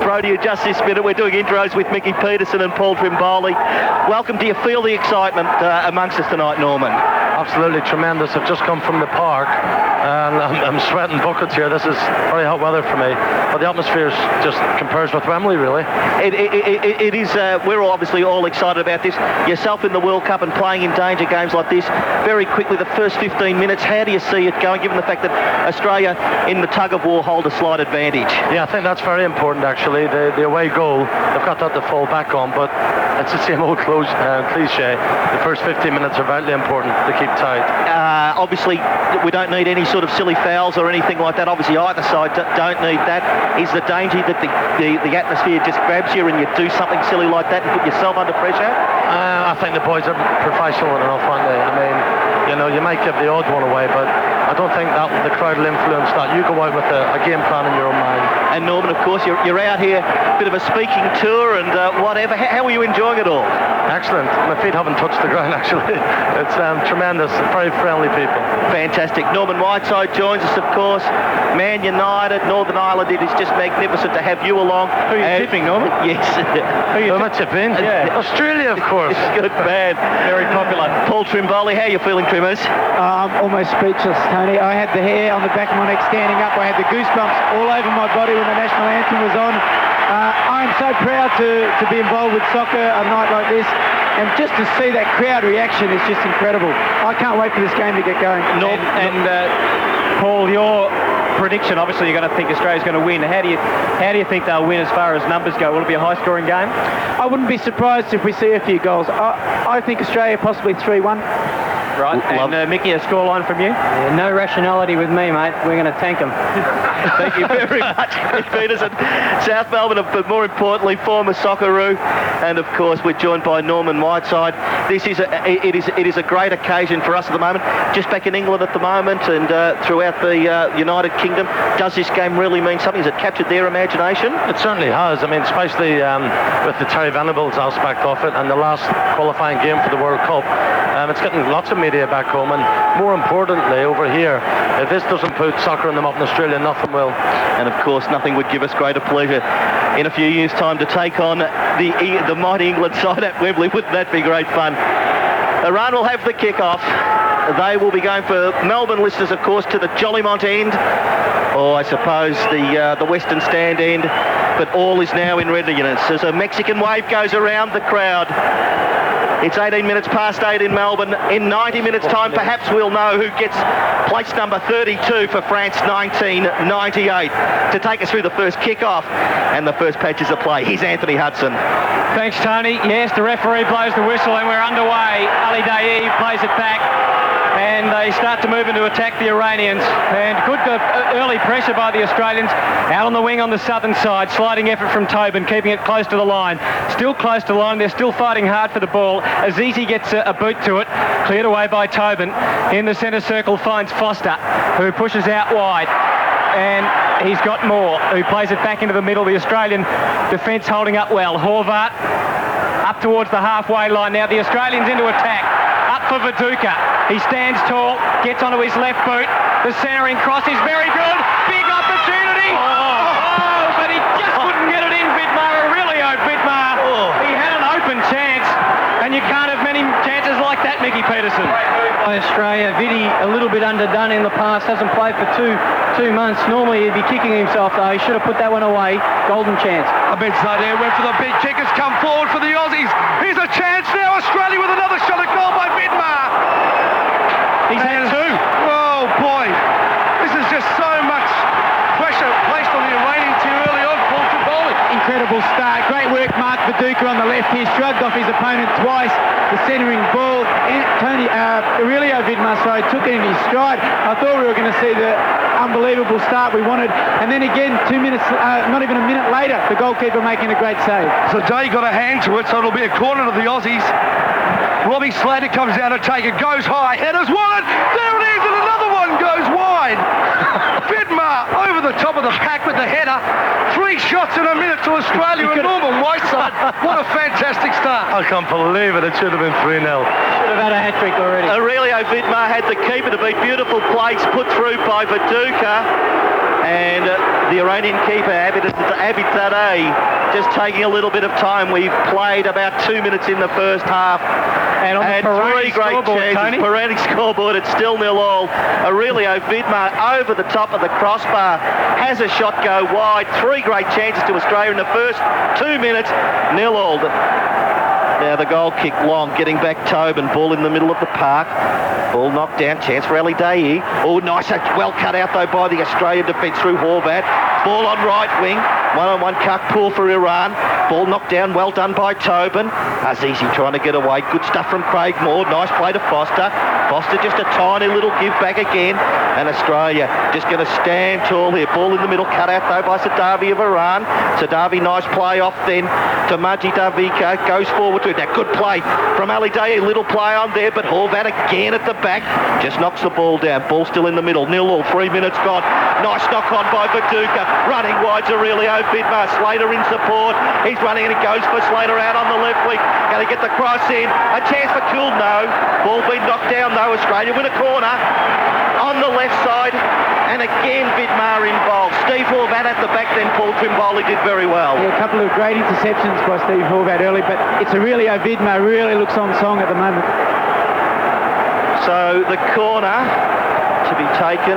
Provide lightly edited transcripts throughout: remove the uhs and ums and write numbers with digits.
throw to you just this minute. We're doing intros with Mickey Petersen and Paul Trimboli. Welcome. Do you feel the excitement amongst us tonight, Norman? Absolutely tremendous. I've just come from the park and I'm sweating buckets here. This is very hot weather for me, but the atmosphere just compares with Wembley, really. It is. We're obviously all excited about this. Yourself in the World Cup and playing in danger games like this. Very quickly, the first 15 minutes, how do you see it going, given the fact that Australia in the tug of war hold a slight advantage? Yeah, I think that's very important, actually. The away goal, they've got that to fall back on, but it's the same old cliche. The first 15 minutes are vitally important to keep tight. Obviously, we don't need any sort of silly fouls or anything like that. Obviously, either side don't need that. Is the danger that the atmosphere just grabs you and you do something silly like that and put yourself under pressure? I think the boys are professional enough, aren't they? I mean, you know, you might give the odd one away, but I don't think that the crowd will influence that. You go out with a game plan in your own mind. And Norman, of course, you're out here, a bit of a speaking tour and whatever. How are you enjoying it all? Excellent. My feet haven't touched the ground, actually. It's tremendous. Very friendly people. Fantastic. Norman Whiteside joins us, of course. Man United, Northern Ireland. It is just magnificent to have you along. Who are you tipping, Norman? Yes. Who am I tipping? Yeah. Australia, of course. Good man. Very popular. Paul Trimboli, how are you feeling, Trimmers? I'm almost speechless, Tony. I had the hair on the back of my neck standing up. I had the goosebumps all over my body when the national anthem was on. I'm so proud to be involved with soccer a night like this. And just to see that crowd reaction is just incredible. I can't wait for this game to get going. Paul, your prediction, obviously you're going to think Australia's going to win. How do you think they'll win as far as numbers go? Will it be a high-scoring game? I wouldn't be surprised if we see a few goals. I think Australia possibly 3-1. Right, and Mickey, a scoreline from you? Yeah, no rationality with me, mate. We're going to tank them. Thank you very much, Petersen. South Melbourne, but more importantly, former Socceroo. And of course, we're joined by Norman Whiteside. This is it is a great occasion for us at the moment. Just back in England at the moment and throughout the United Kingdom. Does this game really mean something? Has it captured their imagination? It certainly has. I mean, especially with the Terry Venables aspect of it and the last qualifying game for the World Cup. It's getting lots of media back home, and more importantly over here, if this doesn't put soccer on the map in Australia, nothing will. And of course, nothing would give us greater pleasure in a few years' time to take on the mighty England side at Wembley. Wouldn't that be great fun? Iran will have the kickoff. They will be going for Melbourne listeners, of course, to the Jollymont end, or I suppose the Western Stand end, but all is now in readiness as a Mexican wave goes around the crowd. It's 18 minutes past 8 in Melbourne. In 90 minutes' time, perhaps we'll know who gets place number 32 for France 1998. To take us through the first kick-off and the first patches of play, here's Anthony Hudson. Thanks, Tony. Yes, the referee blows the whistle and we're underway. Ali Daei plays it back. And they start to move into attack the Iranians. And good early pressure by the Australians. Out on the wing on the southern side. Sliding effort from Tobin, keeping it close to the line. Still close to the line. They're still fighting hard for the ball. Azizi gets a boot to it. Cleared away by Tobin. In the centre circle finds Foster, who pushes out wide. And he's got Moore, who plays it back into the middle. The Australian defence holding up well. Horvat up towards the halfway line. Now the Australians into attack. Up for Viduka. He stands tall, gets onto his left boot. The centering cross is very good. Big opportunity. Oh, but he just couldn't get it in, Vidmar. Aurelio Vidmar. He had an open chance, and you can't have many chances like that, Mickey Petersen. By Australia, Vidi a little bit underdone in the past. Hasn't played for two months. Normally he'd be kicking himself though. He should have put that one away. Golden chance. Abedzadeh went for the big kick. Has come forward for the Aussies. Here's a chance now. Australia with another shot at goal by Vidmar. He's had two. Oh boy, this is just so much pressure placed on the Iranian team early on. Paul Trimboli. Incredible start. Great work, Mark Viduka on the left here. Shrugged off his opponent twice. The centering ball. Aurelio Vidmar, took it in his stride. I thought we were going to see the unbelievable start we wanted. And then again, 2 minutes, not even a minute later, the goalkeeper making a great save. So Day got a hand to it, so it'll be a corner to the Aussies. Robbie Slater comes down to take it, goes high, headers wide, there it is, and another one goes wide. Vidmar over the top of the pack with the header, 3 shots in a minute to Australia and Melbourne. Whiteside, what a fantastic start. I can't believe it. It should have been 3-0. Should have had a hat-trick already. Aurelio Vidmar had the keeper to beat. Beautiful plays put through by Viduka. And the Iranian keeper, Abedzadeh, just taking a little bit of time. We've played about 2 minutes in the first half. And on the three great chances. Perani scoreboard, it's still 0-0. Aurelio Vidmar over the top of the crossbar. Has a shot go wide. 3 great chances to Australia in the first 2 minutes. 0-0. Now the goal kick long, getting back Tobin, ball in the middle of the park. Ball knocked down, chance for Azizi. Oh, nice, well cut out though by the Australian defence through Horvat. Ball on right wing, one-on-one cuck pull for Iran. Ball knocked down, well done by Tobin. Azizi trying to get away, good stuff from Craig Moore, nice play to Foster. Foster just a tiny little give back again. And Australia just going to stand tall here. Ball in the middle, cut out though by Sadavi of Iran. Sadavi, nice play off then to Maji Davika. Goes forward to that. Good play from Azizi. Little play on there, but Horvat again at the back. Just knocks the ball down. Ball still in the middle. 0-0, 3 minutes gone. Nice knock on by Viduka. Running wide to Aurelio Vidmar. Slater in support. He's running and it goes for Slater out on the left wing. Going to get the cross in. A chance for Kewell, no. Ball been knocked down though. Australia win a corner on the left side, and again Vidmar involved. Steve Horvat at the back, then Paul Trimboli did very well. Yeah, a couple of great interceptions by Steve Horvat early, but it's Aurelio Vidmar really looks on song at the moment. So the corner to be taken.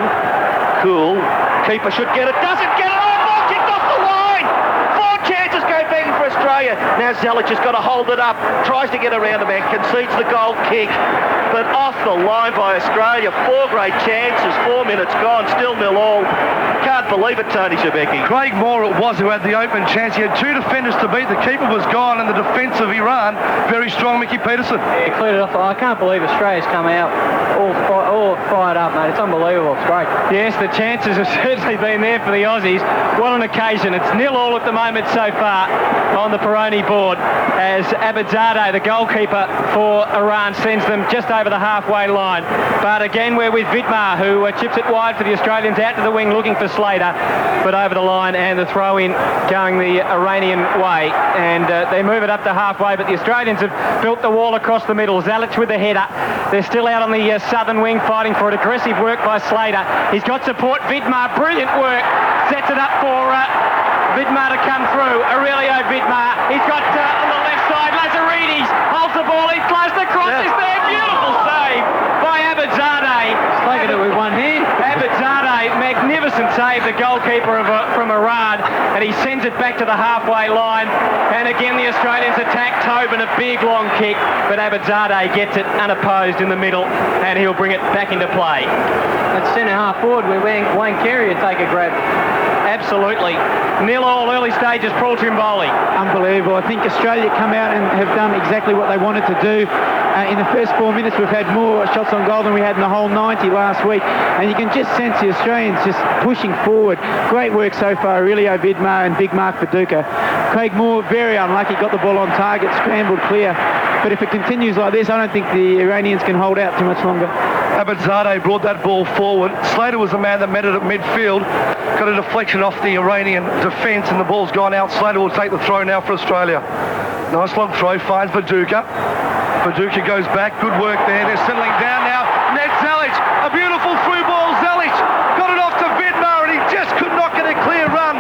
Cool. Keeper should get it. Doesn't get it. Oh, ball kicked off the line. 4 chances go begging for Australia. Now Zelic has got to hold it up. Tries to get around the man. Concedes the goal kick. But off the line by Australia. 4 great chances. 4 minutes gone. Still 0-0. Can't believe it, Tony Schibeci. Craig Moore it was who had the open chance. He had 2 defenders to beat. The keeper was gone, and the defence of Iran, very strong, Mickey Petersen. He cleared it off. I can't believe Australia's come out all fired up, mate. It's unbelievable. It's great. Yes, the chances have certainly been there for the Aussies. What an occasion. It's 0-0 at the moment so far on the Peroni board as Abedzadeh, the goalkeeper for Iran, sends them just over the halfway line. But again, we're with Vidmar, who chips it wide for the Australians out to the wing looking for Slater, but over the line, and the throw-in going the Iranian way. And they move it up to halfway, but the Australians have built the wall across the middle. Zelic with the header. They're still out on the southern wing fighting for it. Aggressive work by Slater. He's got support. Vidmar, brilliant work. Sets it up for Vidmar to come through. Aurelio Vidmar. He's got on the left side, Lazaridis holds the ball. He flies the cross. Is there? Beautiful save by Abedzadeh. Taking it with one hand. Abedzadeh, magnificent save, the goalkeeper from Iran, and he sends it back to the halfway line. And again, the Australians attack Tobin, a big long kick, but Abedzadeh gets it unopposed in the middle, and he'll bring it back into play. At centre half forward, where Wayne Carey will take a grab. Absolutely. 0-0 early stages, Paul Trimboli. Unbelievable. I think Australia come out and have done exactly what they wanted to do. In the first 4 minutes, we've had more shots on goal than we had in the whole 90 last week. And you can just sense the Australians just pushing forward. Great work so far. Aurelio Vidmar and big Mark Viduka. Craig Moore, very unlucky, got the ball on target, scrambled clear. But if it continues like this, I don't think the Iranians can hold out too much longer. Abedzadeh brought that ball forward. Slater was the man that met it at midfield. Got a deflection off the Iranian defence, and the ball's gone out. Slater will take the throw now for Australia. Nice long throw, finds Viduka. Viduka goes back, good work there. They're settling down now. Ned Zelic, a beautiful through ball. Zelic got it off to Vidmar, and he just could not get a clear run.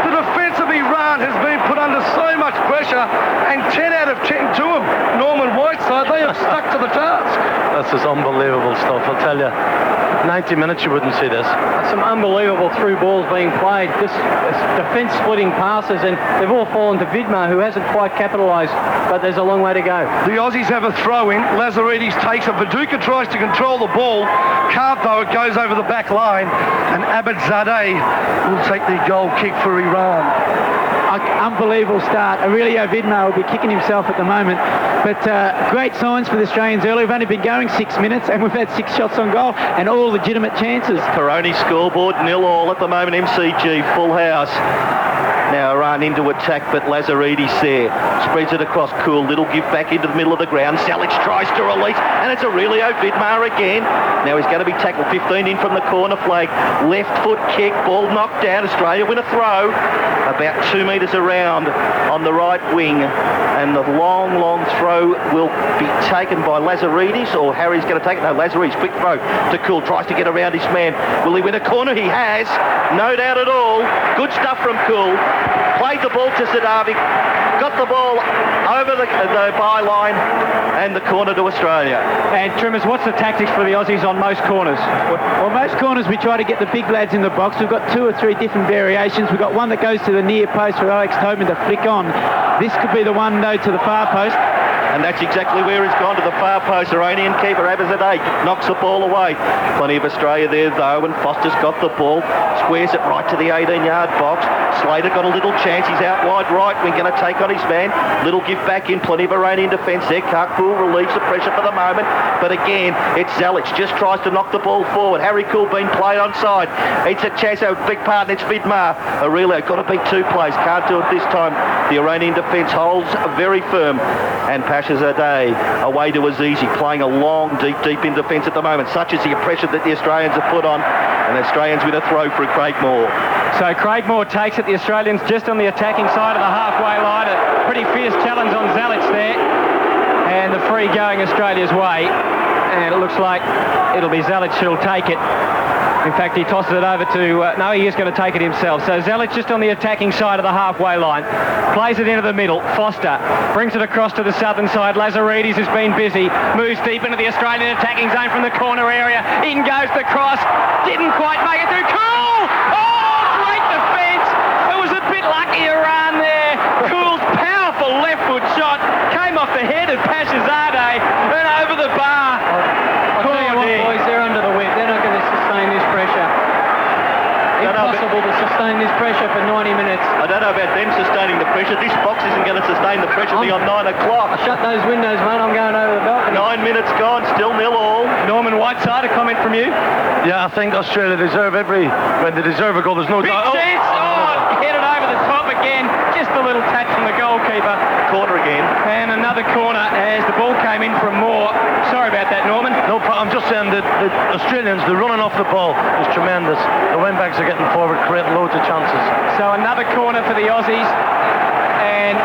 The defence of Iran has been put under so much pressure, and 10 out of 10 to him. Norman Whiteside, they have stuck to the task. That's just unbelievable stuff, I'll tell you. 90 minutes you wouldn't see this. Some unbelievable through balls being played, just defence splitting passes, and they've all fallen to Vidmar, who hasn't quite capitalised, but there's a long way to go. The Aussies have a throw in. Lazaridis takes it. Viduka tries to control the ball. Can't though, it goes over the back line, and Abedzadeh will take the goal kick for Iran. Unbelievable start. Aurelio Vidmar will be kicking himself at the moment. But great signs for the Australians early. We've only been going 6 minutes and we've had 6 shots on goal and all legitimate chances. Peroni scoreboard 0-0 at the moment. MCG full house. Now Iran into attack, but Lazaridis there. Spreads it across Kewell. Little give back into the middle of the ground. Zelic tries to release, and it's Aurelio Vidmar again. Now he's going to be tackled. 15 in from the corner flag. Left foot kick. Ball knocked down. Australia win a throw. About 2 metres around on the right wing. And the long throw will be taken by Lazaridis, or Harry's going to take it. No, Lazaridis, quick throw to Kewell. Tries to get around his man. Will he win a corner? He has. No doubt at all. Good stuff from Kewell. Played the ball to Sadavic, got the ball over the byline, and the corner to Australia. And Trimmers, what's the tactics for the Aussies on most corners? Well, most corners we try to get the big lads in the box. We've got 2 or 3 different variations. We've got one that goes to the near post for Alex Tobin to flick on. This could be the one, though, to the far post. And that's exactly where he's gone, to the far post. Iranian keeper Abedzadeh knocks the ball away. Plenty of Australia there though, and Foster's got the ball. Squares it right to the 18-yard box. Slater got a little chance. He's out wide right. We're going to take on his man. Little give back in. Plenty of Iranian defence there. Kewell relieves the pressure for the moment. But again, it's Zelic. Just tries to knock the ball forward. Harry Kewell being played onside. It's a chance. A big partner. It's Vidmar. Aurelio got to beat 2 plays. Can't do it this time. The Iranian defence holds very firm. And Abedzadeh away to Azizi, playing a long, deep in defence at the moment. Such is the pressure that the Australians have put on, and the Australians win a throw for Craig Moore. So Craig Moore takes it. The Australians just on the attacking side of the halfway line. A pretty fierce challenge on Zelic there, and the free going Australia's way. And it looks like it'll be Zelic who'll take it. In fact, he tosses it over to... no, he is going to take it himself. So Zelic just on the attacking side of the halfway line. Plays it into the middle. Foster brings it across to the southern side. Lazaridis has been busy. Moves deep into the Australian attacking zone from the corner area. In goes the cross. Didn't quite make it through. Kewell! Oh, great defence! It was a bit lucky Iran there. Kewell's powerful left foot shot came off the head of Abedzadeh and over the bar. I'll tell you what, boys, they're under the whip. They're not going to sustain this pressure. Impossible to sustain this pressure for 90 minutes. I don't know about them sustaining the pressure. This box isn't going to sustain the pressure beyond 9 o'clock. I shut those windows, mate. I'm going over the balcony. 9 minutes gone, still 0-0. Norman Whiteside, a comment from you? Yeah, I think Australia deserve when they deserve a goal. There's no Big doubt. chance! Oh, hit it over the top again. Just a little touch from the goalkeeper. Corner again. And another corner as the ball came in from Moore. Sorry about that, Norman. No problem. I'm just saying that the Australians, the running off the ball is tremendous. The wing-backs are getting forward, creating loads of chances. So another corner for the Aussies. And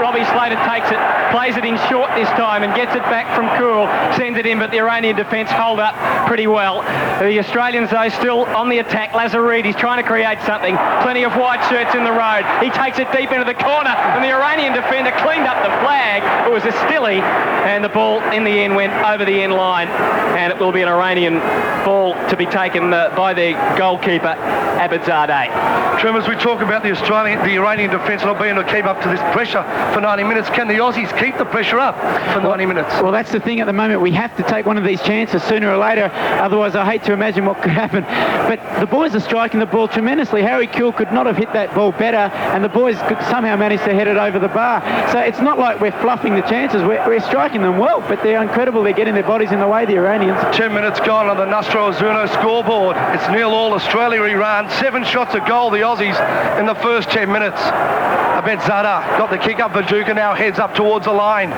Robbie Slater takes it, plays it in short this time and gets it back from Kewell, sends it in, but the Iranian defence hold up pretty well. The Australians, though, still on the attack. Lazaridis trying to create something. Plenty of white shirts in the road. He takes it deep into the corner, and the Iranian defender cleaned up the flag. It was a stilly, and the ball in the end went over the end line, and it will be an Iranian ball to be taken by the goalkeeper, Abedzadeh. Tremors, we talk about the Iranian defence not being able to keep up to this pressure for 90 minutes. Can the Aussies keep the pressure up for 90 minutes? Well, that's the thing at the moment. We have to take one of these chances sooner or later. Otherwise, I hate to imagine what could happen. But the boys are striking the ball tremendously. Harry Kewell could not have hit that ball better, and the boys could somehow manage to head it over the bar. So it's not like we're fluffing the chances. We're striking them well, but they're incredible. They're getting their bodies in the way, the Iranians. 10 minutes gone on the Nastro Azzurro scoreboard. It's 0-0 Australia-Iran. 7 shots a goal, the Aussies, in the first 10 minutes. Abedzadeh got the kick up. Viduka now heads up towards the line.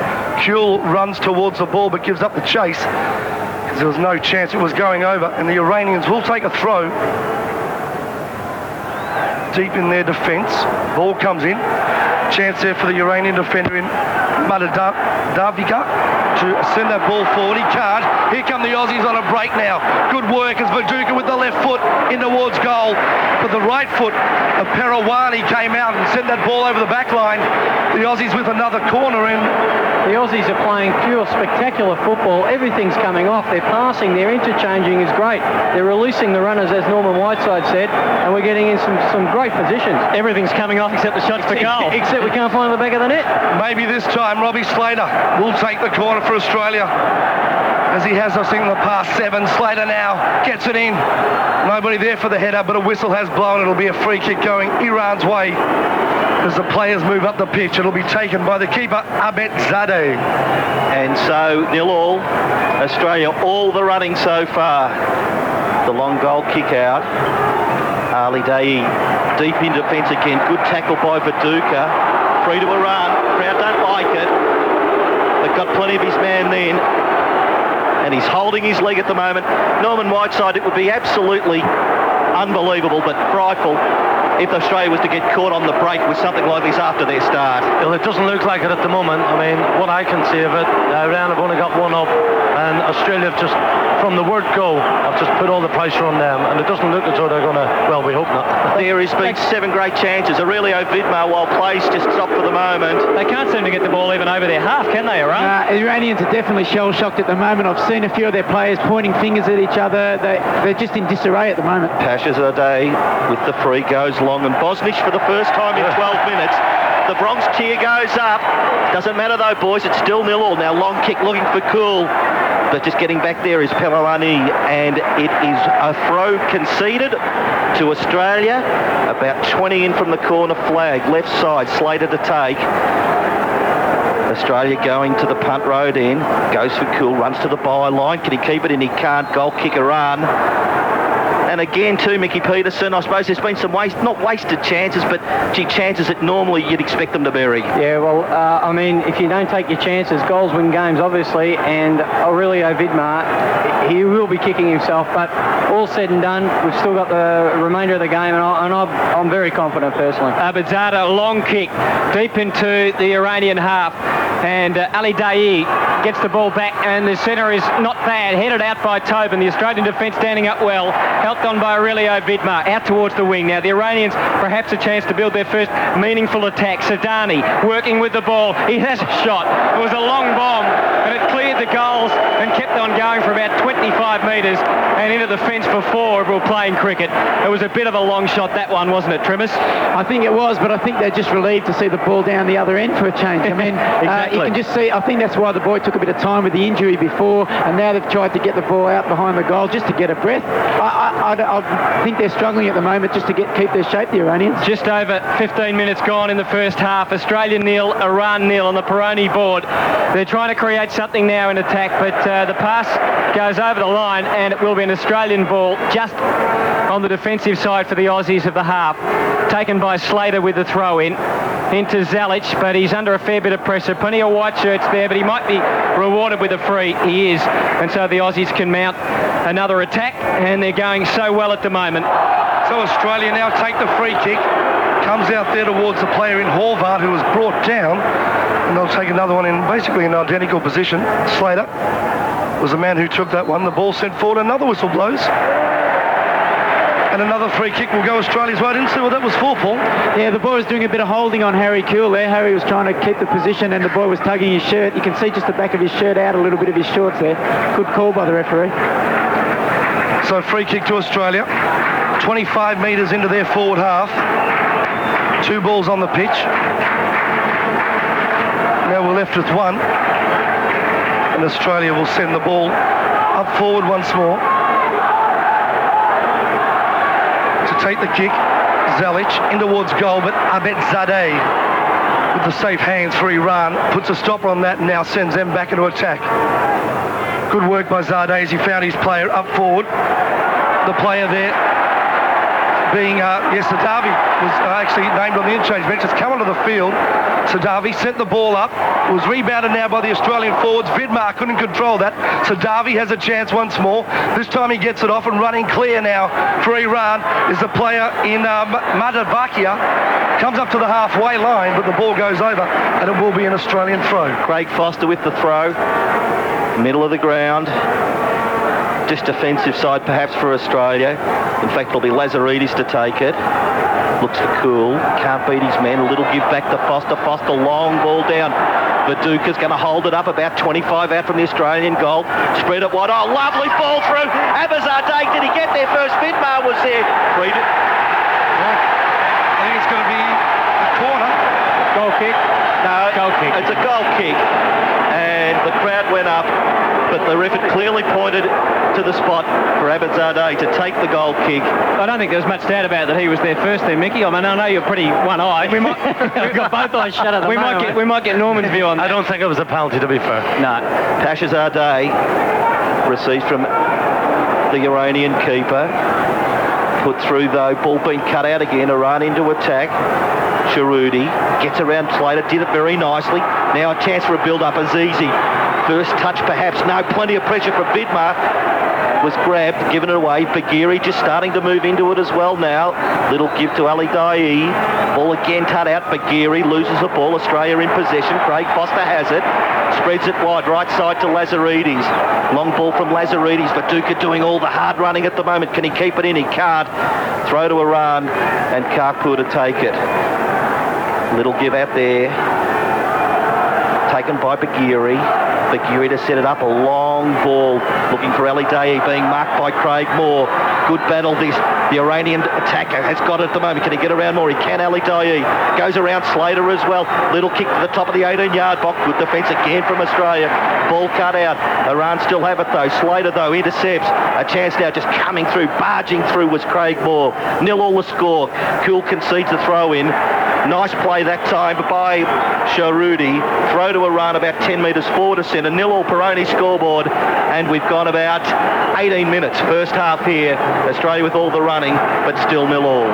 Kewell runs towards the ball but gives up the chase because there was no chance it was going over, and the Iranians will take a throw deep in their defence. Ball comes in. Chance there for the Iranian defender in Davika to send that ball forward. He can't. Here come the Aussies on a break now. Good work as Viduka with the left foot in towards goal. But the right foot of Perawani came out and sent that ball over the back line. The Aussies with another corner in. The Aussies are playing pure spectacular football. Everything's coming off. They're passing. Their interchanging is great. They're releasing the runners, as Norman Whiteside said, and we're getting in some great positions. Everything's coming off except the shots for goal. Except we can't find the back of the net. Maybe this time Robbie Slater will take the corner for Australia, as he has, I think, in the past 7. Slater now gets it in. Nobody there for the header, but a whistle has blown. It'll be a free kick going Iran's way as the players move up the pitch. It'll be taken by the keeper, Abedzadeh. And so 0-0. Australia all the running so far. The long goal kick out. Alidei deep in defence again. Good tackle by Viduka. Free to Iran. Crowd don't like it. They've got plenty of his man then. And he's holding his leg at the moment. Norman Whiteside, it would be absolutely unbelievable but frightful if Australia was to get caught on the break with something like this after their start. Well, it doesn't look like it at the moment. I mean, what I can see of it, Iran have only got one up, and Australia have just, from the word go, have just put all the pressure on them, and it doesn't look as though they're going to, well, we hope not. There has been 7 great chances. Aurelio Vidmar, while plays just stopped for the moment. They can't seem to get the ball even over their half, can they, Iran? Iranians are definitely shell-shocked at the moment. I've seen a few of their players pointing fingers at each other. They're just in disarray at the moment. Abedzadeh with the free goes long, and Bosnich for the first time in 12 minutes. The Bronx cheer goes up. Doesn't matter though, boys, it's still 0-0. Now long kick looking for Kewell, but just getting back there is Pelani, and it is a throw conceded to Australia. About 20 in from the corner flag. Left side, Slater to take. Australia going to the punt road end. Goes for Kewell, runs to the byline. Can he keep it in? He can't. Goal kick Iran. And again, too, Mickey Petersen, I suppose there's been some not wasted chances, but chances that normally you'd expect them to bury. Yeah, well, I mean, if you don't take your chances, goals win games, obviously, and Aurelio Vidmar, he will be kicking himself, but all said and done, we've still got the remainder of the game, and I'm very confident personally. Abedzadeh, long kick deep into the Iranian half, and Alidei gets the ball back, and the centre is not bad, headed out by Tobin. The Australian defence standing up well, helped on by Aurelio Vidmar, out towards the wing. Now the Iranians perhaps a chance to build their first meaningful attack. Sadani working with the ball. He has a shot. It was a long bomb, and it cleared the goals and kept on going for about 25 metres and into the fence for 4 if we were playing cricket. It was a bit of a long shot, that one, wasn't it, Trimmers? I think it was, but I think they're just relieved to see the ball down the other end for a change. I mean, exactly. You can just see, I think that's why the boy took a bit of time with the injury before, and now they've tried to get the ball out behind the goal just to get a breath. I think they're struggling at the moment just to keep their shape, the Iranians. Just over 15 minutes gone in the first half. Australia 0, Iran 0 on the Peroni board. They're trying to create something now in attack, but the pass goes over the line, and it will be an Australian ball just on the defensive side for the Aussies of the half. Taken by Slater with the throw in into Zelic, but he's under a fair bit of pressure. Plenty of white shirts there, but he might be rewarded with a free. He is, and so the Aussies can mount another attack, and they're going so well at the moment. So Australia now take the free kick. Comes out there towards the player in Horvat, who was brought down, and they'll take another one in basically an identical position. Slater was the man who took that one. The ball sent forward, another whistle blows. And another free kick will go Australia's way. I didn't see what that was for, Paul. Yeah, the boy was doing a bit of holding on Harry Kewell there. Harry was trying to keep the position, and the boy was tugging his shirt. You can see just the back of his shirt out, a little bit of his shorts there. Good call by the referee. So free kick to Australia. 25 metres into their forward half. 2 balls on the pitch. Now we're left with 1. And Australia will send the ball up forward once more. To take the kick, Zelic in towards goal, but Abedzadeh with the safe hands for Iran puts a stopper on that and now sends them back into attack. Good work by Zadeh as he found his player up forward. The player there being, Sadavi was actually named on the interchange bench. It's come onto the field. Sadavi sent the ball up. It was rebounded now by the Australian forwards. Vidmar couldn't control that. Sadavi has a chance once more. This time he gets it off, and running clear now for Iran is the player in Madavakia. Comes up to the halfway line, but the ball goes over, and it will be an Australian throw. Craig Foster with the throw. Middle of the ground. Just defensive side perhaps for Australia. In fact, it'll be Lazaridis to take it. Looks for Kewell. Can't beat his man. A little give back to Foster. Foster, long ball down. Viduka's going to hold it up about 25 out from the Australian goal. Spread it wide. Oh, lovely ball through. Abedzadeh, did he get there first? Vidmar was there. I think it's going to be a corner. Goal kick? No, goal kick. It's a goal kick. And the crowd went up, but the ref had clearly pointed to the spot for Abedzadeh to take the goal kick. I don't think there was much doubt about that he was there first there, Mickey. I mean, I know you're pretty one-eyed. We've got both eyes shut at the moment. We might get Norman's view on that. I don't think it was a penalty, to be fair. No. Abedzadeh receives from the Iranian keeper. Put through though, ball being cut out again, Iran into attack. Sharudi gets around Slater, did it very nicely. Now a chance for a build-up, Azizi. First touch perhaps, no, plenty of pressure from Vidmar. Was grabbed, given it away. Bagheri just starting to move into it as well now. Little give to Ali Daei. Ball again cut out. Bagheri loses the ball. Australia in possession. Craig Foster has it. Spreads it wide. Right side to Lazaridis. Long ball from Lazaridis. Viduka doing all the hard running at the moment. Can he keep it in? He can't. Throw to Iran and Karpur to take it. Little give out there. Taken by Bagheri. Bagheri to set it up, a long ball, looking for Ali Daei, being marked by Craig Moore. Good battle this. The Iranian attacker has got it at the moment. Can he get around more? He can. Ali Daei goes around Slater as well. Little kick to the top of the 18-yard box. Good defence again from Australia. Ball cut out. Iran still have it though. Slater though intercepts. A chance now just coming through, barging through was Craig Moore. 0-all the score. Kewell concedes the throw in. Nice play that time by Sharudi. Throw to Iran about 10 metres forward to centre. 0-all Peroni scoreboard. And we've gone about 18 minutes. First half here. Australia with all the running, but still 0-all.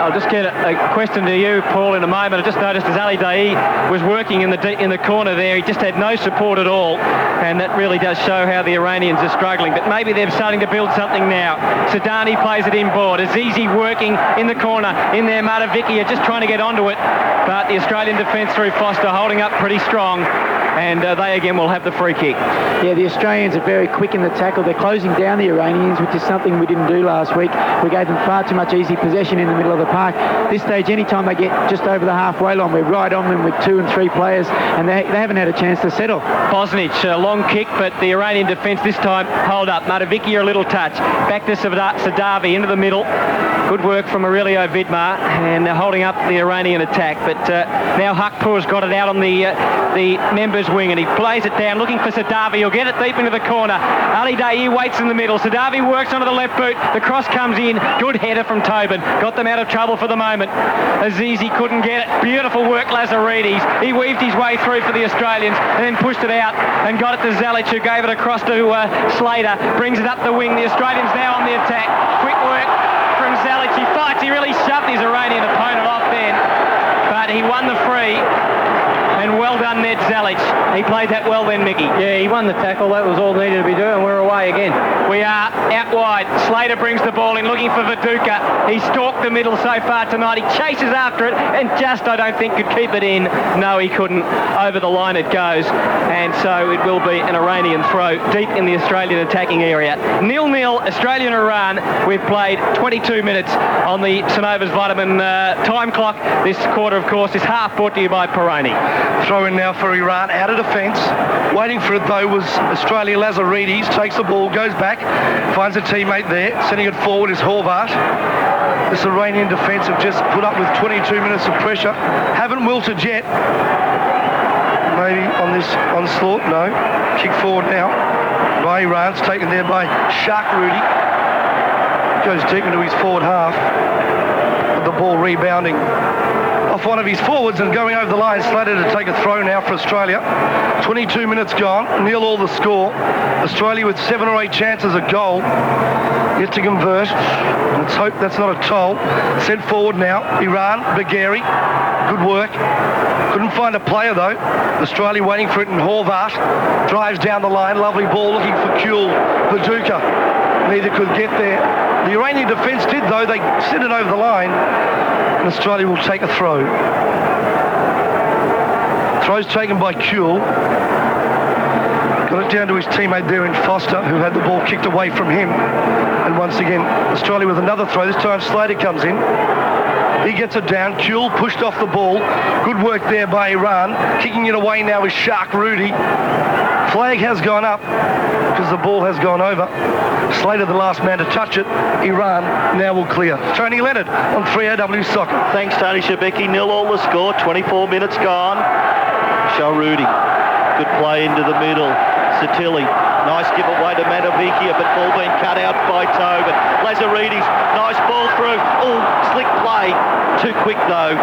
I'll just get a question to you, Paul, in a moment. I just noticed as Ali Daei was working in the corner there, he just had no support at all, and that really does show how the Iranians are struggling. But maybe they're starting to build something now. Sudani plays it inboard. Azizi working in the corner. In there, Mataviki are just trying to get onto it, but the Australian defence through Foster holding up pretty strong. And they again will have the free kick. Yeah, the Australians are very quick in the tackle. They're closing down the Iranians, which is something we didn't do last week. We gave them far too much easy possession in the middle of the park. This stage, anytime they get just over the halfway line, we're right on them with 2 and 3 players, and they haven't had a chance to settle. Bosnich, a long kick, but the Iranian defence this time hold up. Mataviki a little touch. Back to Sadavi into the middle. Good work from Aurelio Vidmar, and holding up the Iranian attack. But now Hakpur's got it out on the members' wing, and he plays it down, looking for Sadavi. He'll get it deep into the corner. Ali Daei waits in the middle. Sadavi works onto the left boot. The cross comes in. Good header from Tobin. Got them out of trouble for the moment. Azizi couldn't get it. Beautiful work, Lazaridis. He weaved his way through for the Australians and then pushed it out and got it to Zelic, who gave it across to Slater. Brings it up the wing. The Australians now on the attack. Quick work from Zelic. He fights. He really shoved his Iranian opponent off then, but he won the free. And well done, Ned Zelic. He played that well then, Mickey. Yeah, he won the tackle. That was all needed to be doing. We're away again. We are out wide. Slater brings the ball in, looking for Viduka. He stalked the middle so far tonight. He chases after it and just, I don't think, could keep it in. No, he couldn't. Over the line it goes. And so it will be an Iranian throw deep in the Australian attacking area. 0-0, Australia-Iran. We've played 22 minutes on the Synovus Vitamin time clock. This quarter, of course, is half brought to you by Peroni. Throw in now for Iran, out of defence. Waiting for it though was Australia. Lazaridis takes the ball, goes back, finds a teammate there. Sending it forward is Horvat. This Iranian defence have just put up with 22 minutes of pressure. Haven't wilted yet. Maybe on this onslaught, no. Kick forward now by Iran. It's taken there by Sharkrudi. Goes deep into his forward half. With the ball rebounding off one of his forwards and going over the line. Slater to take a throw now for Australia. 22 minutes gone, 0-all the score. Australia with 7 or 8 chances at goal. Yet to convert. Let's hope that's not a toll. Sent forward now, Iran, Bagheri. Good work. Couldn't find a player though. Australia waiting for it, and Horvat drives down the line. Lovely ball looking for Kewell. Viduka neither could get there. The Iranian defence did though. They sent it over the line. And Australia will take a throw. Throw's taken by Kewell. Got it down to his teammate there in Foster, who had the ball kicked away from him. And once again, Australia with another throw. This time Slater comes in. He gets it down. Kewell pushed off the ball. Good work there by Iran. Kicking it away now is Sharkrudi. Flag has gone up because the ball has gone over. Slater the last man to touch it. Iran now will clear. Tony Leonard on 3AW Soccer. Thanks, Tony Schibeci. 0-all the score. 24 minutes gone. Sharudi. Good play into the middle. Satili Nice give away to Matavikia, but ball being cut out by Tobin. Lazaridis, nice ball through. Oh, slick play. Too quick though.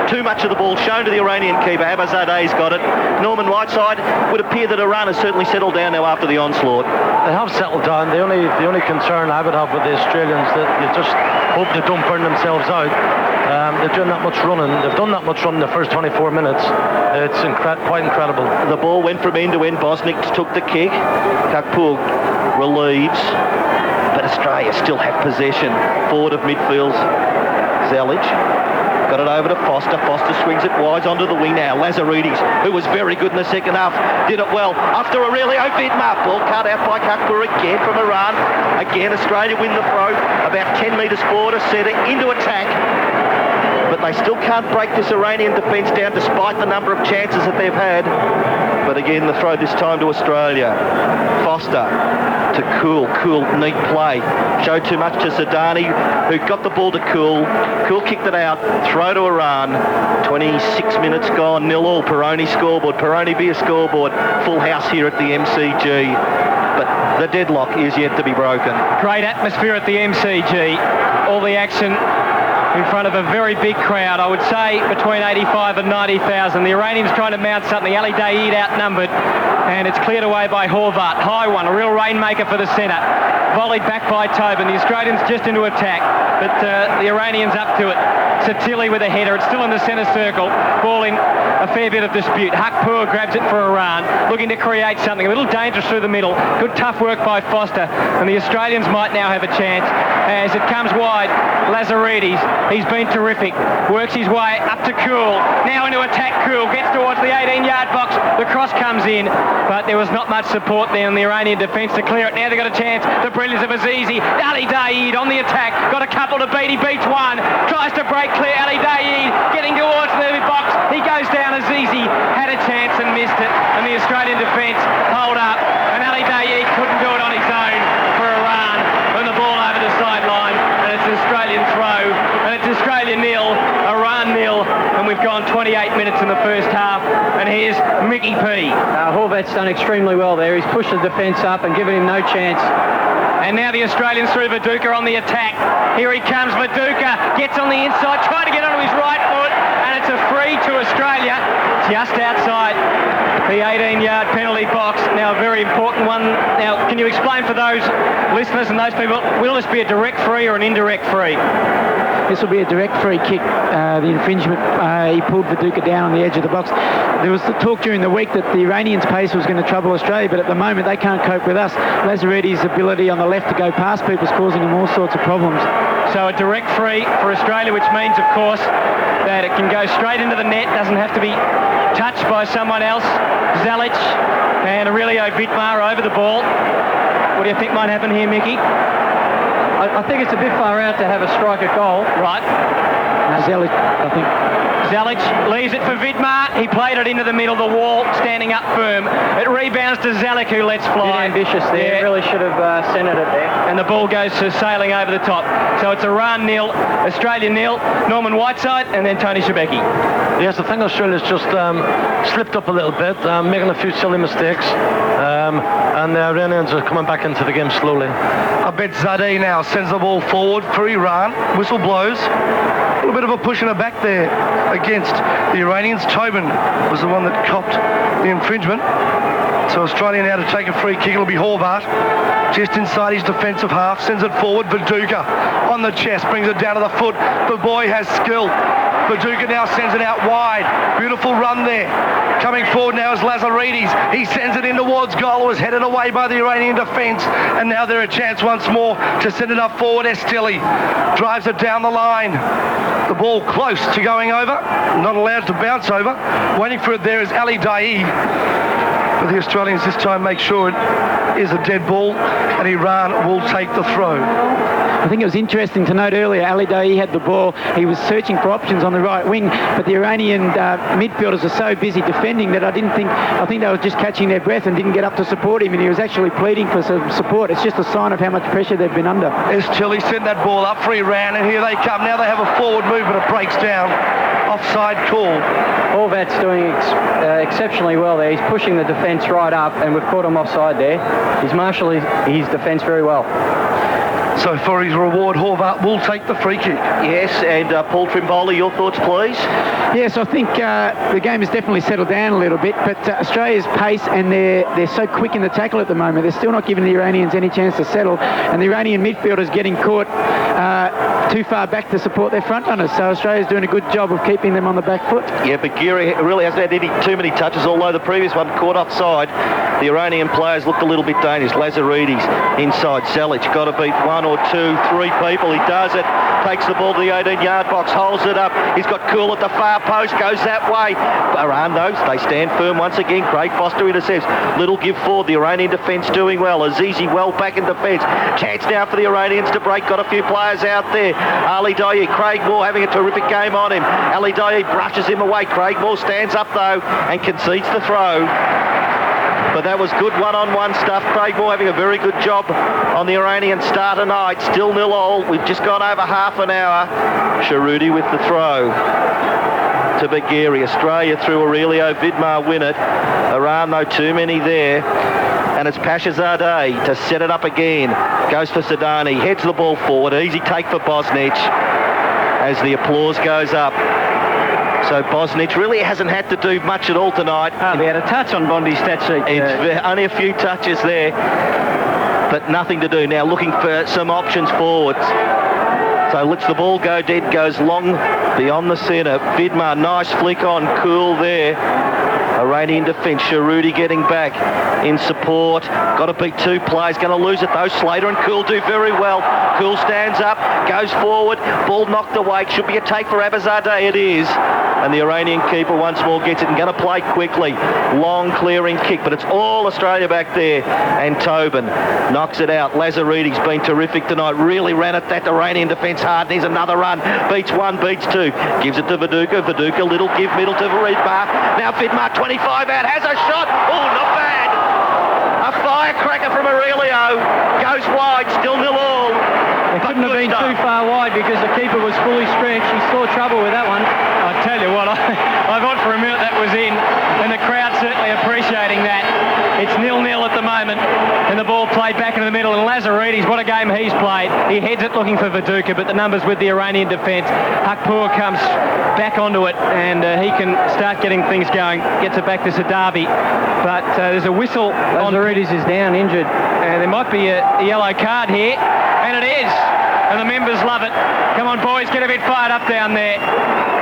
Too much of the ball shown to the Iranian keeper. Abedzadeh's got it. Norman Whiteside, would appear that Iran has certainly settled down now after the onslaught. They have settled down. The only concern I would have with the Australians that you just hope they don't burn themselves out. They're doing that much running. They've done that much running the first 24 minutes. It's quite incredible. The ball went from end to end. Bosnich took the kick. Kakpur relieves. But Australia still have possession. Forward of midfield. Zelic. Got it over to Foster. Foster swings it wide onto the wing now. Lazaridis, who was very good in the second half, did it well. After Aurelio Vidmar. Ball cut out by Kakpur again from Iran. Again, Australia win the throw. About 10 metres forward of centre into attack. But they still can't break this Iranian defence down despite the number of chances that they've had. But again, the throw this time to Australia. Foster to Kewell, neat play. Showed too much to Zidane, who got the ball to Kewell. Kewell kicked it out, throw to Iran. 26 minutes gone, 0-0. Peroni scoreboard. Peroni beer scoreboard. Full house here at the MCG. But the deadlock is yet to be broken. Great atmosphere at the MCG. All the action in front of a very big crowd. I would say between 85 and 90,000. The Iranians trying to mount something. Ali Daeed outnumbered, and it's cleared away by Horvat. High one, a real rainmaker for the centre. Volleyed back by Tobin. The Australians just into attack, but the Iranians up to it. Satili with a header. It's still in the centre circle. Ball in a fair bit of dispute. Kakpur grabs it for Iran, looking to create something. A little dangerous through the middle. Good tough work by Foster, and the Australians might now have a chance as it comes wide. Lazaridis, he's been terrific. Works his way up to Kewell. Now into attack. Kewell gets towards the 18-yard box. The cross comes in, but there was not much support there in the Iranian defence to clear it. Now they've got a chance. The brilliance of Azizi. Ali Daeed on the attack. Got a couple to beat. He beats one. Tries to break clear. Ali Daeed getting towards the box. He goes down. Azizi had a chance and missed it. And the Australian defence hold up. And Ali Daeed couldn't do it on his own for Iran. And the ball over the sideline. And it's an Australian throw. And it's Australia 0, Iran 0. And we've gone 28 minutes in the first half. And here's Mickey P. Horvat's done extremely well there. He's pushed the defence up and given him no chance. And now the Australians through Viduka on the attack. Here he comes, Viduka gets on the inside, trying to get onto his right foot, and it's a free to Australia, just outside the 18-yard penalty box. Now, a very important one. Now, can you explain for those listeners and those people, will this be a direct free or an indirect free? This will be a direct free kick. The infringement, he pulled Viduka down on the edge of the box. There was the talk during the week that the Iranians' pace was going to trouble Australia, but at the moment they can't cope with us. Lazaridis' ability on the left to go past people is causing them all sorts of problems. So a direct free for Australia, which means, of course, that it can go straight into the net, doesn't have to be touched by someone else. Zelic and Aurelio Vidmar over the ball. What do you think might happen here, Mickey? I think it's a bit far out to have a striker goal. Right. Zelic, I think. Zelic leaves it for Vidmar. He played it into the middle, the wall standing up firm. It rebounds to Zelic, who lets fly. Bit ambitious there. Yeah. Really should have centred it there. And the ball goes sailing over the top. So it's Iran 0, Australia 0. Norman Whiteside and then Tony Schibeci. Yes, I think Australia's just slipped up a little bit, making a few silly mistakes. And the Iranians are coming back into the game slowly. Abedzadeh now sends the ball forward for Iran. Whistle blows. A little bit of a push in the back there against the Iranians. Tobin was the one that copped the infringement. So Australia now to take a free kick. It'll be Horvat just inside his defensive half. Sends it forward. Viduka on the chest. Brings it down to the foot. The boy has skill. Viduka now sends it out wide. Beautiful run there. Coming forward now is Lazaridis. He sends it in towards goal. It was headed away by the Iranian defence. And now they're a chance once more to send it up forward. Estili drives it down the line. The ball close to going over. Not allowed to bounce over. Waiting for it there is Ali Daeed. But the Australians this time make sure it is a dead ball. And Iran will take the throw. I think it was interesting to note earlier, Daei had the ball. He was searching for options on the right wing, but the Iranian midfielders are so busy defending that I think they were just catching their breath and didn't get up to support him, and he was actually pleading for some support. It's just a sign of how much pressure they've been under. There's Chile, sent that ball up for Iran, and here they come. Now they have a forward movement, it breaks down. Offside call. Horvat's doing exceptionally well there. He's pushing the defence right up, and we've caught him offside there. He's marshalling his defence very well. So for his reward, Horvat will take the free kick. Yes, and Paul Trimboli, your thoughts, please? Yes, I think the game has definitely settled down a little bit, but Australia's pace, and they're so quick in the tackle at the moment. They're still not giving the Iranians any chance to settle, and the Iranian midfielders getting caught too far back to support their front runners. So Australia's doing a good job of keeping them on the back foot. Yeah, but Bagheri really hasn't had too many touches, although the previous one caught offside. The Iranian players looked a little bit dangerous. Lazaridis inside. Zelic got to beat one or two, three people. He does it. Takes the ball to the 18-yard box, holds it up. He's got Kewell at the far post, goes that way. Around those, they stand firm once again. Craig Foster intercepts. Little give forward. The Iranian defence doing well. Azizi well back in defence. Chance now for the Iranians to break. Got a few players out there. Daei, Craig Moore having a terrific game on him. Daei brushes him away. Craig Moore stands up though and concedes the throw. But that was good one-on-one stuff. Craig Moore having a very good job on the Iranian star tonight. Still 0-0. We've just gone over half an hour. Schibeci with the throw to Bagheri. Australia through Aurelio. Vidmar win it. Iran though, too many there. And it's Abedzadeh to set it up again. Goes for Sadani. Heads the ball forward. Easy take for Bosnich as the applause goes up. So Bosnich really hasn't had to do much at all tonight. They had a touch on Bondi's stat sheet. Only a few touches there, but nothing to do. Now looking for some options forwards. So lets the ball go dead, goes long beyond the centre. Vidmar, nice flick on, cool there. Iranian defence, Schibeci getting back in support. Got to beat two players, going to lose it though. Slater and Kewell do very well. Kewell stands up, goes forward, ball knocked away. Should be a take for Abedzadeh, it is. And the Iranian keeper once more gets it and going to play quickly. Long clearing kick, but it's all Australia back there. And Tobin knocks it out. Lazaridis been terrific tonight. Really ran at that Iranian defence hard. There's another run. Beats one, beats two. Gives it to Viduka. Viduka, little give middle to Vidmar. Now Vidmar, 25 out, has a shot. Oh, not bad. A firecracker from Aurelio. Goes wide, still 0-0. It couldn't have been too far wide because the keeper was fully stretched. He saw trouble with that one. I tell you what, I thought for a minute that was in, and the crowd certainly appreciating that. It's 0-0 at the moment, and the ball played back into the middle, and Lazaridis, what a game he's played. He heads it looking for Viduka, but the numbers with the Iranian defence. Hakpour comes back onto it, and he can start getting things going, gets it back to Sadabi. But there's a whistle. Lazaridis is down, injured. There might be a yellow card here, and it is. And the members love it. Come on, boys, get a bit fired up down there.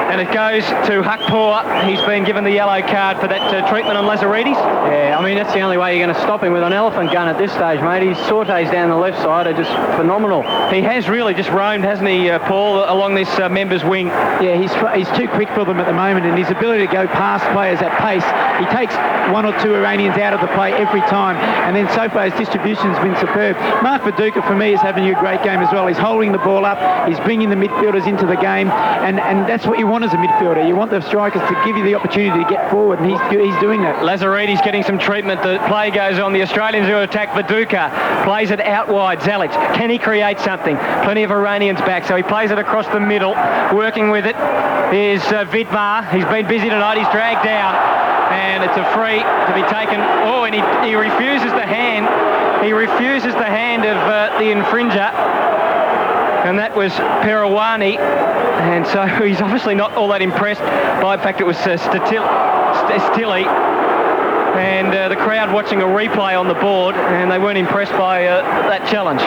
And it goes to Hakpour. He's been given the yellow card for that treatment on Lazaridis. Yeah, I mean, that's the only way you're going to stop him with an elephant gun at this stage, mate. His sorties down the left side are just phenomenal. He has really just roamed, hasn't he, Paul, along this members' wing? Yeah, he's too quick for them at the moment, and his ability to go past players at pace, he takes one or two Iranians out of the play every time, and then so far his distribution's been superb. Mark Viduka, for me, is having a great game as well. He's holding the ball up, he's bringing the midfielders into the game, and that's what you want as a midfielder. You want the strikers to give you the opportunity to get forward, and he's doing that. Lazaridis getting some treatment. The play goes on. The Australians who attack. Viduka plays it out wide. Zelic, can he create something? Plenty of Iranians back, so he plays it across the middle. Working with it is Vidmar. He's been busy tonight. He's dragged down, and it's a free to be taken. Oh, and he refuses the hand. He refuses the hand of the infringer, and that was Perawani. And so he's obviously not all that impressed by the fact it was Stilly. And the crowd watching a replay on the board, and they weren't impressed by that challenge.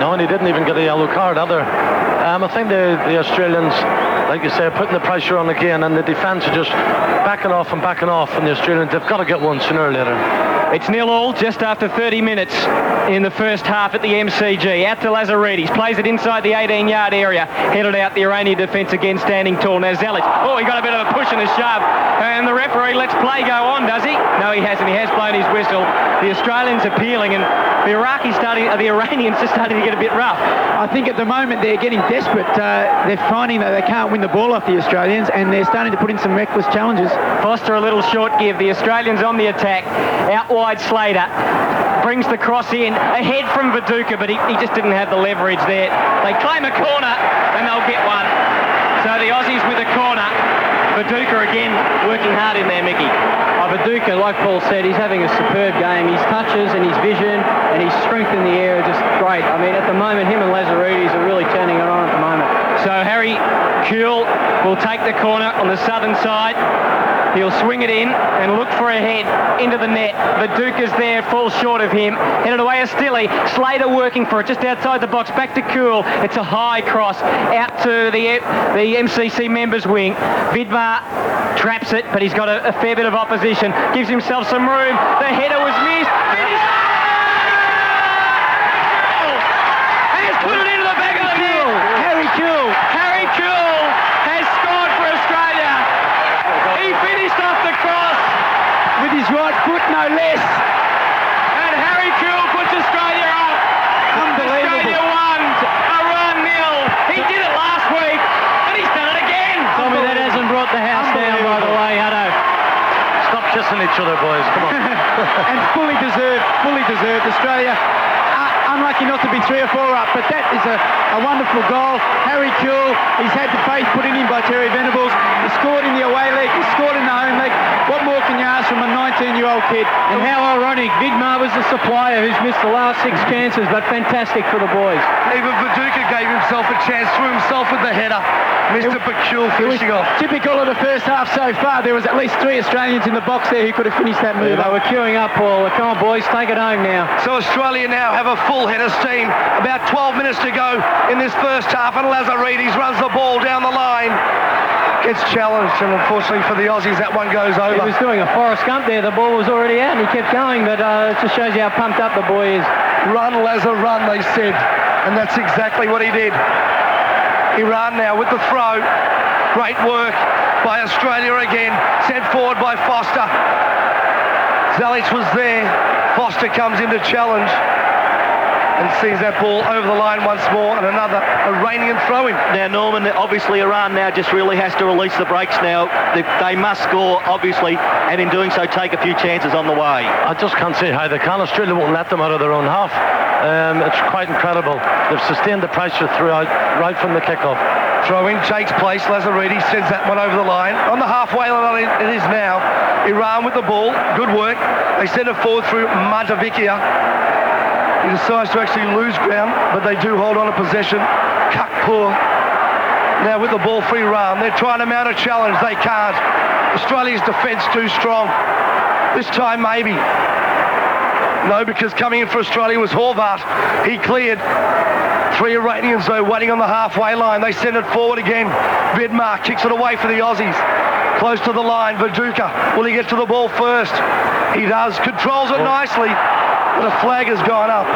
No, and he didn't even get a yellow card either. I think the Australians, like you say, are putting the pressure on again, and the defence are just backing off, and the Australians, they've got to get one sooner or later. It's 0-0 just after 30 minutes in the first half at the MCG. Out to Lazaridis, plays it inside the 18-yard area, headed out the Iranian defence again, standing tall. Now Zelic, he got a bit of a push and a shove, and the referee lets play go on, does he? No, he hasn't. He has blown his whistle. The Australians appealing, and the Iranians are starting to it a bit rough. I think at the moment they're getting desperate. They're finding that they can't win the ball off the Australians, and they're starting to put in some reckless challenges. Foster a little short give. The Australians on the attack. Out wide Slater. Brings the cross in. Ahead from Viduka, but he just didn't have the leverage there. They claim a corner, and they'll get one. So the Aussies with a corner. Viduka again working hard in there, Mickey. Viduka, like Paul said, he's having a superb game. His touches and his vision and his strength in the air are just great. I mean, at the moment, him and Lazaridis are really turning it on at the moment. So Harry Kewell will take the corner on the southern side. He'll swing it in and look for a head into the net. Viduka's there, falls short of him. Headed away is Stilly. Slater working for it just outside the box. Back to Kewell. It's a high cross out to the MCC members' wing. Vidmar traps it, but he's got a fair bit of opposition. Gives himself some room. The header was missed. Finished. Has put it into the back of the net. Harry Kewell. Harry Kewell has scored for Australia. He finished off the cross With his right foot, no less. and Harry Kewell puts Australia up. Unbelievable. Australia won. Iran 0. He did it last week, but he's done it again. Tommy, that hasn't brought the house down, by the way, Hutto. Stop kissing each other, boys. Come on. And fully deserved. Australia unlucky not to be 3 or 4 up, but that is a wonderful goal. Harry Kewell, he's had the faith put in him by Terry Venables. He scored in the away leg, he scored in the home leg. What more can you ask from a 19-year-old kid? And how ironic, Vidmar was the supplier who's missed the last 6 chances, but fantastic for the boys. Even Viduka gave himself a chance, threw himself with the header. Mr. Kewell finishing off. Typical of the first half so far. There was at least 3 Australians in the box there who could have finished that move. They were queuing up, Paul. Come on, boys, take it home now. So Australia now have a full head of steam. About 12 minutes to go in this first half, and Lazaridis runs the ball down the line. Gets challenged, and unfortunately for the Aussies, that one goes over. He was doing a Forrest Gump there. The ball was already out, and he kept going, but it just shows you how pumped up the boy is. Run, Laza, run, they said. And that's exactly what he did. Iran now with the throw. Great work by Australia again. Sent forward by Foster. Zelic was there. Foster comes in to challenge and sees that ball over the line once more, and another Iranian throw-in. Now, Norman, obviously Iran now just really has to release the brakes now. They must score, obviously, and in doing so take a few chances on the way. I just can't see how they can. Australia won't let them out of their own half. It's quite incredible. They've sustained the pressure throughout, right from the kickoff. Throw-in takes place. Lazaridis sends that one over the line. On the halfway line it is now. Iran with the ball. Good work. They send it forward through Matavikia. He decides to actually lose ground, but they do hold on to possession. Kakpur now with the ball for Iran. They're trying to mount a challenge. They can't. Australia's defence too strong. This time maybe. No, because coming in for Australia was Horvat. He cleared. 3 Iranians though waiting on the halfway line. They send it forward again. Vidmar kicks it away for the Aussies. Close to the line. Viduka. Will he get to the ball first? He does. Controls it nicely. But a flag has gone up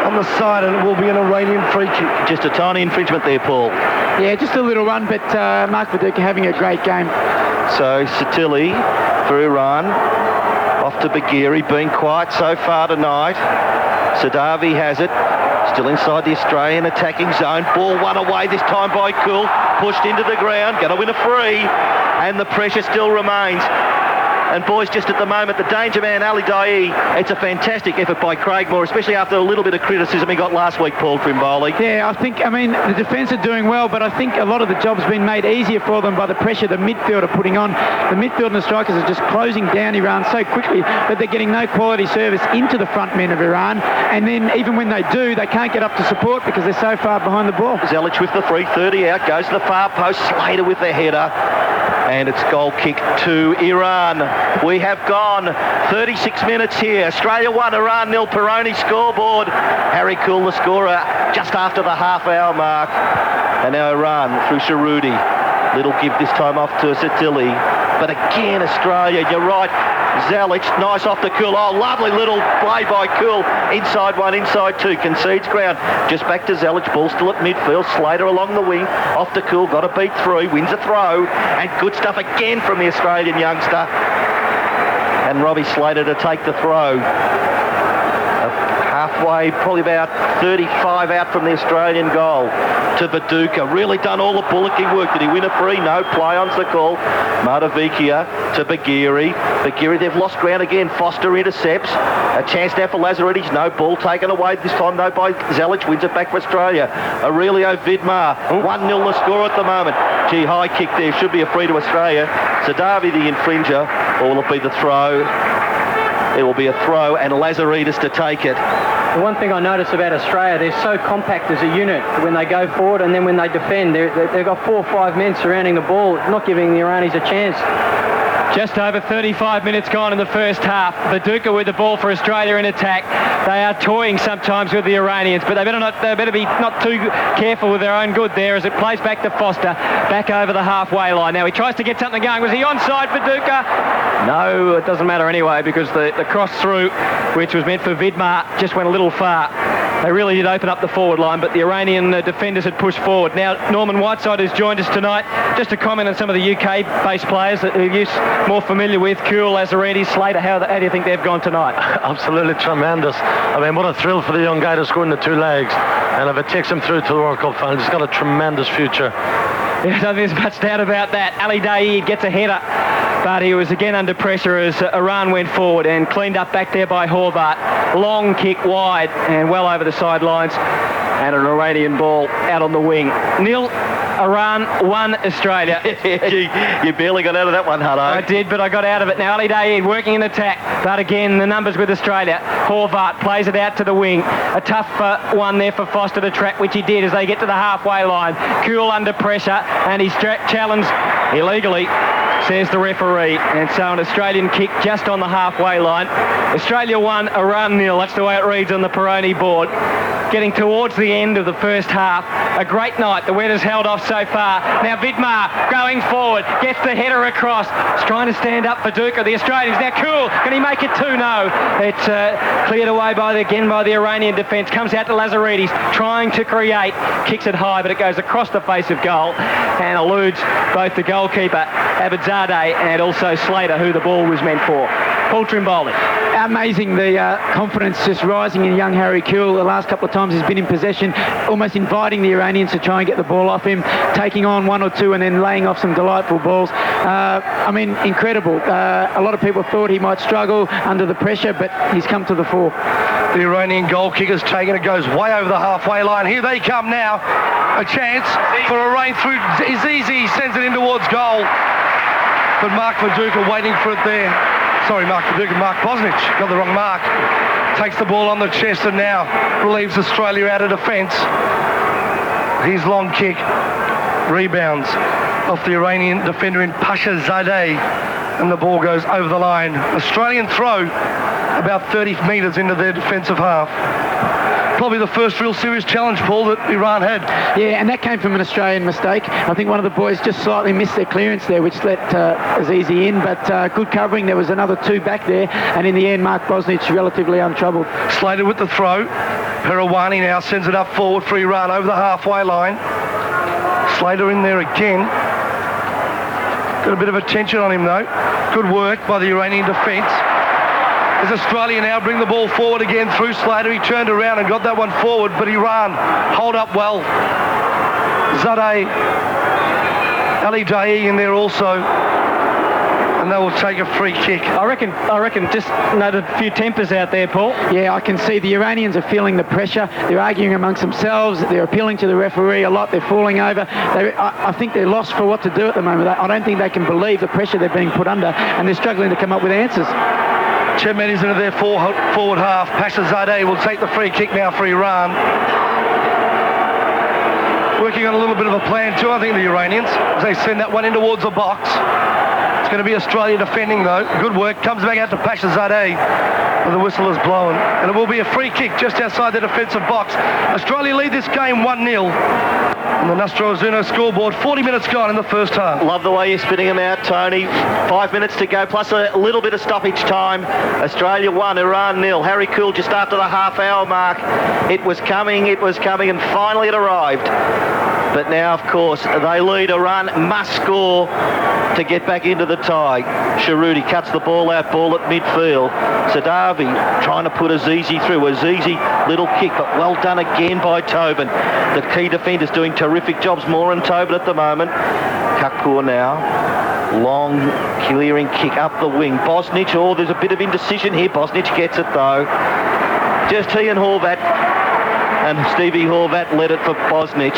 on the side, and it will be an Iranian free kick. Just a tiny infringement there, Paul. Yeah, just a little run, but Mark Viduka having a great game. So Satili for Iran. Off to Bagheri, been quiet so far tonight. Sadavi has it. Still inside the Australian attacking zone. Ball won away this time by Kewell. Pushed into the ground. Going to win a free. And the pressure still remains. And boys, just at the moment, the danger man, Ali Daei, it's a fantastic effort by Craig Moore, especially after a little bit of criticism he got last week, Paul Trimboli. Yeah, I mean, the defence are doing well, but I think a lot of the job's been made easier for them by the pressure the midfield are putting on. The midfield and the strikers are just closing down Iran so quickly that they're getting no quality service into the front men of Iran. And then even when they do, they can't get up to support because they're so far behind the ball. Zelic with the free, 30 out, goes to the far post, Slater with the header. And it's goal kick to Iran. We have gone 36 minutes here. Australia 1, Iran 0, Peroni scoreboard. Harry Kewell, the scorer, just after the half-hour mark. And now Iran through Sharudi. Little give this time off to Satili. But again, Australia, you're right. Zelic, nice off the Kewell. Oh, lovely little play by Kewell. Inside 1, inside 2, concedes ground. Just back to Zelic, ball still at midfield. Slater along the wing, off to Kewell, got to beat through, wins a throw. And good stuff again from the Australian youngster. And Robbie Slater to take the throw. A halfway, probably about 35 out from the Australian goal, to Viduka. Really done all the bullocking work. Did he win a free? No. Play on's the call. Matavikia to Bagheri. Bagheri, they've lost ground again. Foster intercepts. A chance now for Lazaridis. No, ball taken away this time though by Zelic. Wins it back for Australia. Aurelio Vidmar. 1-0 the score at the moment. Gee, high kick there. Should be a free to Australia. Sadavi the infringer. Or will it be the throw? It will be a throw and Lazaridis to take it. The one thing I notice about Australia, they're so compact as a unit when they go forward, and then when they defend, they've got 4 or 5 men surrounding the ball, not giving the Iranis a chance. Just over 35 minutes gone in the first half. Viduka with the ball for Australia in attack. They are toying sometimes with the Iranians, but they better be not too careful with their own good there as it plays back to Foster, back over the halfway line. Now he tries to get something going. Was he onside, Viduka? No, it doesn't matter anyway because the cross through, which was meant for Vidmar, just went a little far. They really did open up the forward line, but the Iranian defenders had pushed forward. Now, Norman Whiteside has joined us tonight. Just to comment on some of the UK-based players that you're more familiar with, Kewell, Lazaridis, Slater, how do you think they've gone tonight? Absolutely tremendous. I mean, what a thrill for the young guy to score in the 2 legs. And if it takes him through to the World Cup final, he's got a tremendous future. Yeah, I don't think there's much doubt about that. Ali Daeed gets a header, but he was again under pressure as Iran went forward and cleaned up back there by Horvat. Long kick wide and well over the sidelines, and an Iranian ball out on the wing. 0 Iran, 1 Australia. You barely got out of that one, Hudson. I did, but I got out of it. Now Ali Daeed working in attack, but again the numbers with Australia. Horvat plays it out to the wing. A tough one there for Foster to track, which he did as they get to the halfway line. Kewell under pressure, and he's challenged illegally, says the referee, and so an Australian kick just on the halfway line. Australia 1, Iran 0. That's the way it reads on the Peroni board. Getting towards the end of the first half. A great night. The weather's held off so far. Now Vidmar going forward, gets the header across. He's trying to stand up for Viduka, the Australians. Now Kewell, can he make it 2? No. It's cleared away by the Iranian defence. Comes out to Lazaridis, trying to create. Kicks it high, but it goes across the face of goal and eludes both the goalkeeper, Abedzadeh, and also Slater, who the ball was meant for. Paul Trimboli. Amazing, the confidence just rising in young Harry Kewell. The last couple of times he's been in possession, almost inviting the Iranians to try and get the ball off him, taking on 1 or 2 and then laying off some delightful balls. I mean, incredible. A lot of people thought he might struggle under the pressure, but he's come to the fore. The Iranian goal kicker's taken it, goes way over the halfway line. Here they come now. A chance for a rain through. Azizi sends it in towards goal. But Mark Viduka waiting for it there. Sorry, Mark Viduka, Mark Bosnich. Got the wrong mark. Takes the ball on the chest and now relieves Australia out of defence. His long kick rebounds off the Iranian defender in Abedzadeh, and the ball goes over the line. Australian throw about 30 metres into their defensive half. Probably the first real serious challenge, Paul, that Iran had. Yeah, and that came from an Australian mistake. I think one of the boys just slightly missed their clearance there, which let Azizi in, but good covering. There was another 2 back there, and in the end, Mark Bosnich relatively untroubled. Slater with the throw. Perawani now sends it up forward for Iran over the halfway line. Slater in there again. Got a bit of attention on him, though. Good work by the Iranian defence. As Australia now bring the ball forward again through Slater. He turned around and got that one forward, but Iran hold up well. Zadeh, Ali Daeed in there also, and they will take a free kick. I reckon just noted a few tempers out there, Paul. Yeah, I can see the Iranians are feeling the pressure. They're arguing amongst themselves. They're appealing to the referee a lot. They're falling over. I think they're lost for what to do at the moment. I don't think they can believe the pressure they're being put under, and they're struggling to come up with answers. 10 minutes into their forward half. Abedzadeh will take the free kick now for Iran. Working on a little bit of a plan too, I think, the Iranians, as they send that one in towards the box. It's going to be Australia defending, though. Good work. Comes back out to Abedzadeh, and the whistle is blown. And it will be a free kick just outside the defensive box. Australia lead this game 1-0. On the Nostro Azzurro scoreboard, 40 minutes gone in the first half. Love the way you're spinning them out, Tony. 5 minutes to go, plus a little bit of stoppage time. Australia 1, Iran 0. Harry Kewell just after the half-hour mark. It was coming, and finally it arrived. But now, of course, they lead a run, must score to get back into the tie. Schibeci cuts the ball out, ball at midfield. Sadavi trying to put Azizi through. Azizi, little kick, but well done again by Tobin. The key defenders doing terrific jobs, Moore and Tobin at the moment. Kakpur now. Long clearing kick up the wing. Bosnich, there's a bit of indecision here. Bosnich gets it though. Just he and Horvat. And Stevie Horvat led it for Bosnich.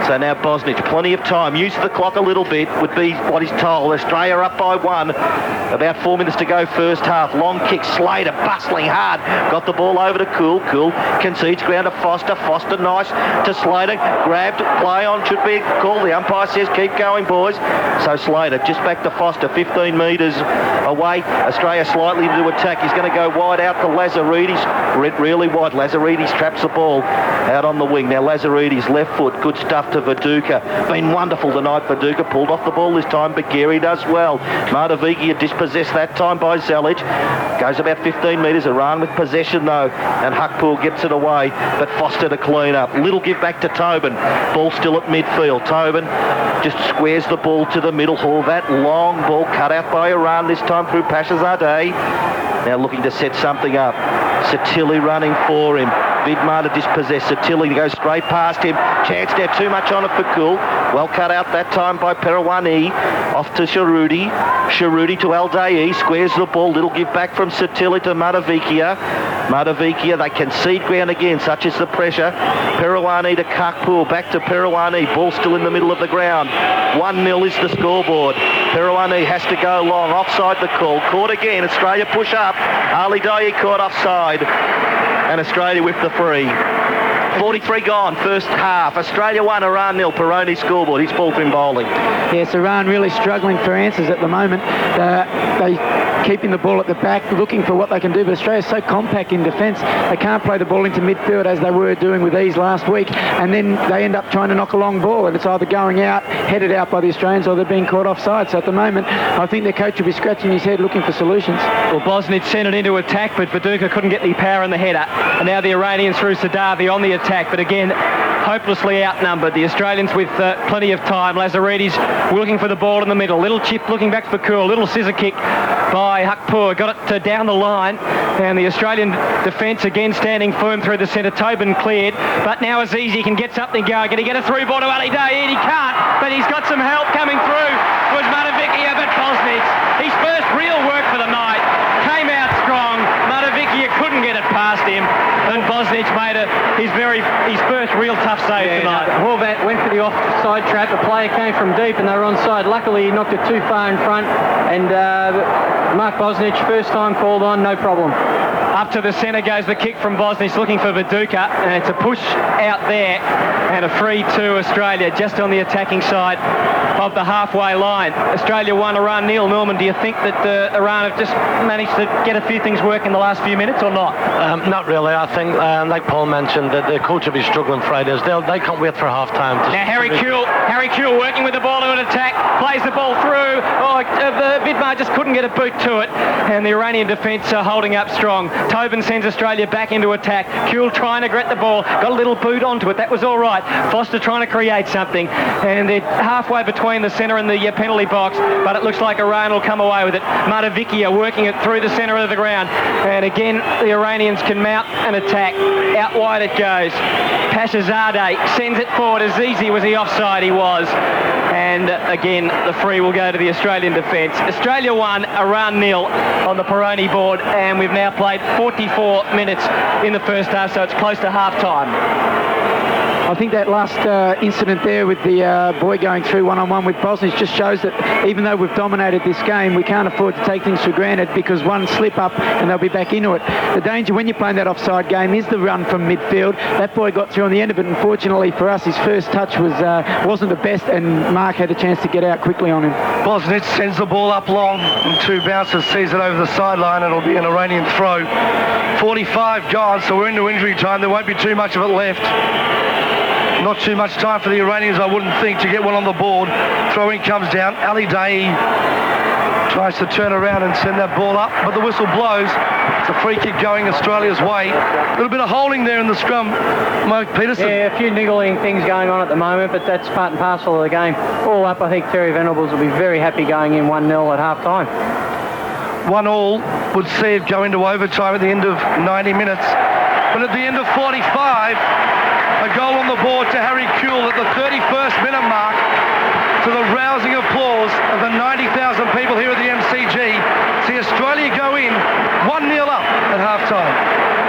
So now Bosnich, plenty of time, use the clock a little bit, would be what he's told. Australia up by 1, about 4 minutes to go first half. Long kick, Slater bustling hard, got the ball over to Kewell. Concedes ground to Foster. Foster nice to Slater, grabbed, play on, should be a call. The umpire says keep going, boys. So Slater just back to Foster, 15 metres away. Australia slightly into attack. He's going to go wide out to Lazaridis, really wide. Lazaridis traps the ball out on the wing. Now Lazaridis, left foot, good stuff to Viduka. Been wonderful tonight. Viduka pulled off the ball this time. Bagheri does well. Viduka dispossessed that time by Zelic. Goes about 15 metres. Iran with possession though. And Kakpur gets it away. But Foster to clean up. Little give back to Tobin. Ball still at midfield. Tobin just squares the ball to the middle. Horvat. Long ball cut out by Iran. This time through Abedzadeh. Now looking to set something up. Satili running for him. Vidmar to dispossess. Satili goes straight past him. Chance now, too much on it for Kewell. Well cut out that time by Perawani. Off to Schibeci. Schibeci to Al-Daei. Squares the ball. Little give back from Satili to Viduka. Viduka, they concede ground again. Such is the pressure. Perawani to Kakpur. Back to Perawani. Ball still in the middle of the ground. 1-0 is the scoreboard. Perawani has to go long. Offside the call. Caught again. Australia push up. Al-Daei caught offside. And Australia with the free. 43 gone, first half. Australia 1, Iran 0. Peroni scoreboard. He's ball from bowling. Yes, Iran really struggling for answers at the moment. They keeping the ball at the back, looking for what they can do. But Australia's so compact in defence, they can't play the ball into midfield as they were doing with ease last week. And then they end up trying to knock a long ball, and it's either going out, headed out by the Australians, or they're being caught offside. So at the moment, I think the coach will be scratching his head looking for solutions. Well, Bosnich sent it into attack, but Viduka couldn't get the power in the header. And now the Iranians through Sadavi on the attack, but again, hopelessly outnumbered. The Australians with plenty of time. Lazaridis looking for the ball in the middle. Little chip looking back for Kewell. Little scissor kick by Kakpur. Got it down the line. And the Australian defence again standing firm through the centre. Tobin cleared. But now Azizi can get something going. Can he get a through ball to Al-Daei? He can't. But he's got some help coming through. Was Viduka, but Bosnich. His first real work for the night. Came out strong. Viduka couldn't get it past him. And Bosnich made his first real tough save tonight. Horvat went for the offside trap. The player came from deep and they were onside. Luckily, he knocked it too far in front. And Mark Bosnich, first time called on, no problem. Up to the centre goes the kick from Bosnich, looking for Viduka, and it's a push out there, and a free to Australia, just on the attacking side of the halfway line. Australia 1, Iran 0. Norman, do you think that Iran have just managed to get a few things working in the last few minutes, or not? Not really. I think, like Paul mentioned, that the coach will be struggling Fridays. They can't wait for half-time. Now Harry Kewell working with the ball to an attack, plays the ball through. Vidmar just couldn't get a boot to it, and the Iranian defence are holding up strong. Tobin sends Australia back into attack. Kewell trying to get the ball, got a little boot onto it. That was all right. Foster trying to create something, and they're halfway between the centre and the penalty box, but it looks like Iran will come away with it. Viduka working it through the centre of the ground, and again the Iranians can mount an attack. Out wide it goes. Abedzadeh sends it forward. Azizi, was he offside? He was. And again, the free will go to the Australian defence. Australia 1, Iran 0 on the Peroni board, and we've now played 44 minutes in the first half, so it's close to half-time. I think that last incident there with the boy going through one-on-one with Bosnich just shows that even though we've dominated this game, we can't afford to take things for granted, because one slip up and they'll be back into it. The danger when you're playing that offside game is the run from midfield. That boy got through on the end of it. Unfortunately for us, his first touch wasn't the best, and Mark had a chance to get out quickly on him. Bosnich sends the ball up long, and 2 bouncers sees it over the sideline. It'll be an Iranian throw. 45 gone, so we're into injury time. There won't be too much of it left. Not too much time for the Iranians, I wouldn't think, to get one on the board. Throw-in comes down. Al-Daei tries to turn around and send that ball up, but the whistle blows. a free kick going Australia's way. A little bit of holding there in the scrum, Mike Petersen. Yeah, a few niggling things going on at the moment, but that's part and parcel of the game. All up, I think Terry Venables will be very happy going in 1-0 at half-time. 1-1 would see it go into overtime at the end of 90 minutes. But at the end of 45, a goal on the board to Harry Kewell at the 31st minute mark, to the rousing applause of the 90,000 people here at the MCG. See Australia go in 1-0 up at half-time.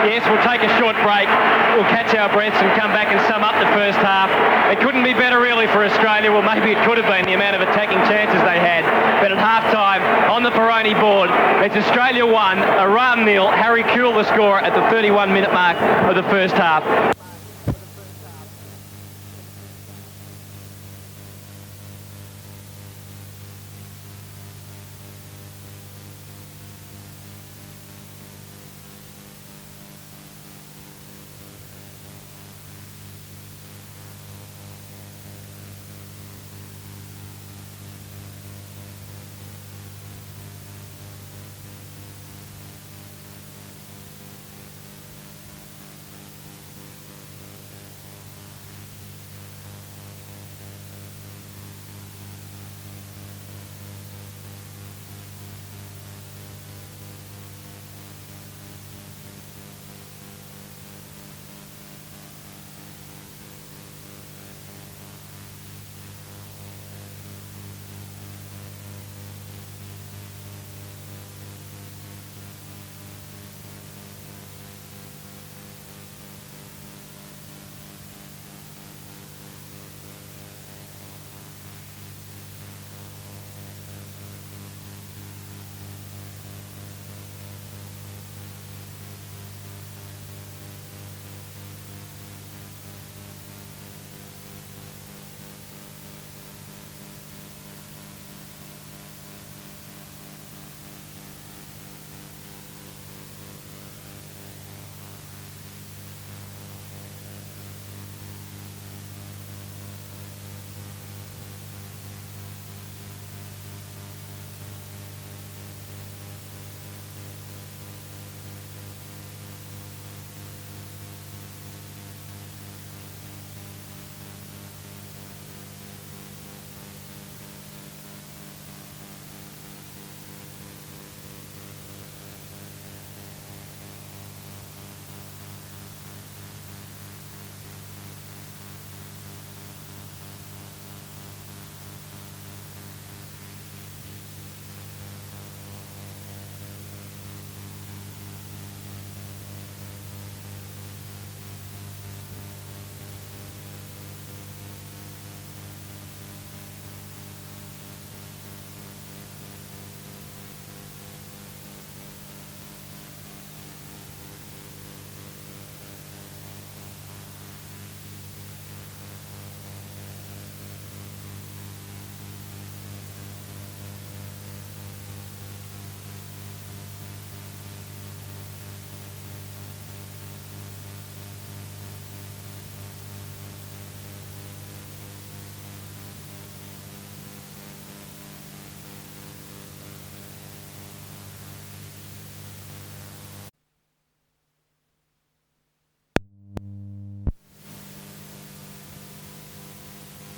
Yes, we'll take a short break. We'll catch our breaths and come back and sum up the first half. It couldn't be better really for Australia. Well, maybe it could have been, the amount of attacking chances they had. But at half-time, on the Peroni board, it's Australia 1, Iran 0. Harry Kewell the scorer at the 31-minute mark of the first half.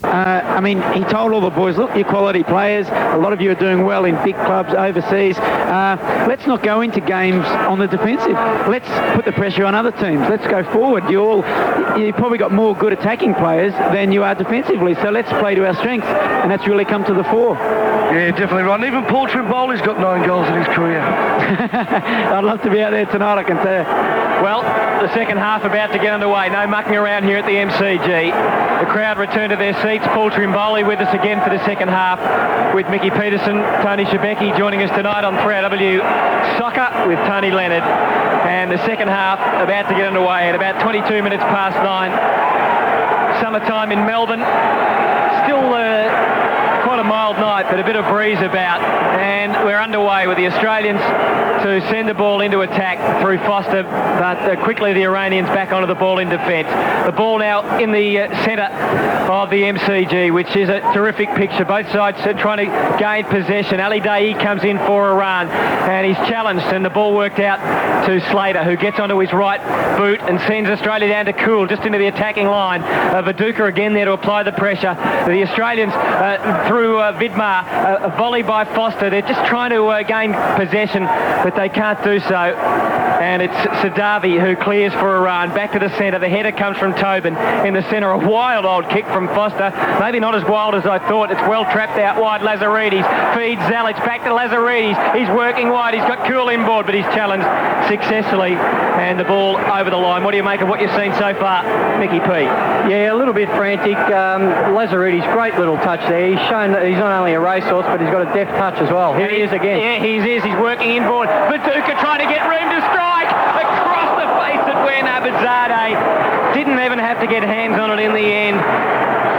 I mean, he told all the boys, look, you're quality players. A lot of you are doing well in big clubs overseas. Let's not go into games on the defensive. Let's put the pressure on other teams. Let's go forward. You've probably got more good attacking players than you are defensively, so let's play to our strengths, and that's really come to the fore. Yeah, definitely right. And even Paul Trimboli's got 9 goals in his career. I'd love to be out there tonight, I can tell you. Well, the second half about to get underway. No mucking around here at the MCG. The crowd return to their seats. Paul Trimboli with us again for the second half with Mickey Petersen, Tony Schibeci joining us tonight on 3AW Soccer with Tony Leonard. And the second half about to get underway at about 22 minutes past 9. Summertime in Melbourne. Still quite a a mild night, but a bit of breeze about, and we're underway with the Australians to send the ball into attack through Foster, but quickly the Iranians back onto the ball in defence. The ball now in the centre of the MCG, which is a terrific picture. Both sides trying to gain possession. Ali Daei comes in for Iran, and he's challenged, and the ball worked out to Slater, who gets onto his right boot and sends Australia down to Kewell, just into the attacking line. Viduka again there to apply the pressure. The Australians through Vidmar, a volley by Foster. They're just trying to gain possession, but they can't do so. And it's Sadavi who clears for Iran. Back to the centre. The header comes from Tobin in the centre. A wild old kick from Foster. Maybe not as wild as I thought. It's well trapped out wide. Lazaridis feeds Zelic. Back to Lazaridis. He's working wide. He's got Kewell inboard, but he's challenged successfully. And the ball over the line. What do you make of what you've seen so far, Mickey P? Yeah, a little bit frantic. Lazaridis, great little touch there. He's shown that he's not only a racehorse, but he's got a deft touch as well. Here he is again. Yeah, he is. He's working inboard. Viduka trying to get room to strike across the face at when Abedzadeh didn't even have to get hands on it in the end.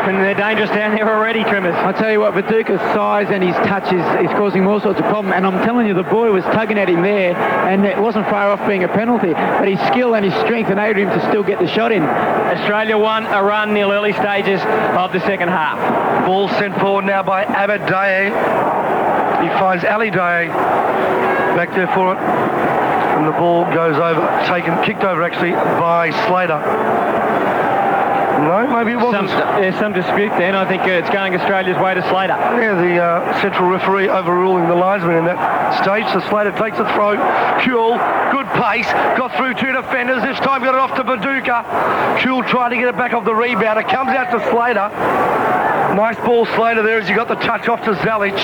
And they're dangerous down there already, Trimmers. I tell you what, Viduka's size and his touch is causing all sorts of problems. And I'm telling you, the boy was tugging at him there, and it wasn't far off being a penalty. But his skill and his strength enabled him to still get the shot in. Australia 1, Iran 0, early stages of the second half. Ball sent forward now by Abedzadeh. He finds Ali Daei back there for it. And the ball goes over, kicked over actually by Slater. No, maybe it wasn't. There's some dispute then. I think it's going Australia's way to Slater. Yeah, the central referee overruling the linesman in that stage. So Slater takes the throw. Kewell, good pace, got through two defenders. This time got it off to Viduka. Kewell trying to get it back off the rebound. It comes out to Slater. Nice ball, Slater, there as he got the touch off to Zelic.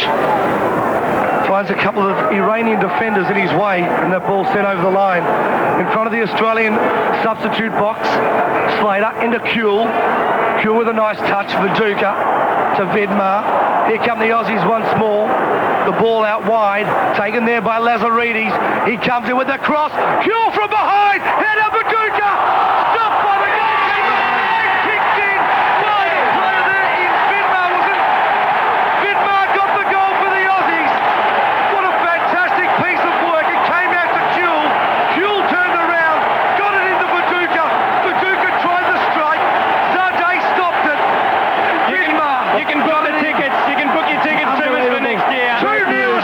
Finds a couple of Iranian defenders in his way, and that ball sent over the line. In front of the Australian substitute box, Slater into Kewell. Kewell with a nice touch, Viduka to Vidmar. Here come the Aussies once more. The ball out wide, taken there by Lazaridis. He comes in with the cross. Kewell from behind, header Viduka. Stopped by the goalkeeper. Kicked in. Wide player there in Vidmar, was it? Vidmar got the goal for the Aussies. What a fantastic piece of work. It came out to Kewell. Kewell turned around, got it into Viduka. Viduka tried the strike. Zadeh stopped it. Vidmar. You can book the tickets. You can book your tickets to us for next year. Great move.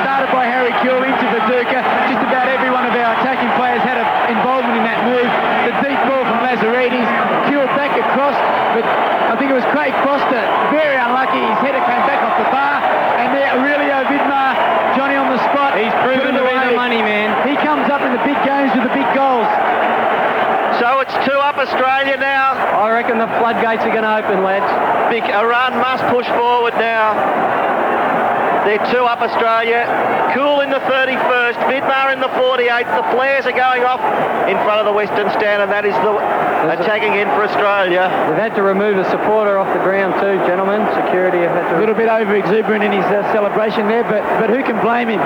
Started by Harry Kewell into Viduka. Just about every one of our attacking players had an involvement in that move. The deep ball from Lazaridis. Kewell back across, but I think it was Craig Foster. Very unlucky. His header came back off the bar. And there, Aurelio Vidmar, Johnny on the spot. He's proven to be the money man. He comes up in the big games with the big goals. So it's 2 up Australia now. I reckon the floodgates are going to open, lads. Iran must push forward now. They're 2 up Australia. Kewell in the 31st, Vidmar in the 48th. The flares are going off in front of the Western Stand, and that is the attacking end for Australia. They've had to remove a supporter off the ground too, gentlemen. Security have had to... A little bit over-exuberant in his celebration there, but who can blame him?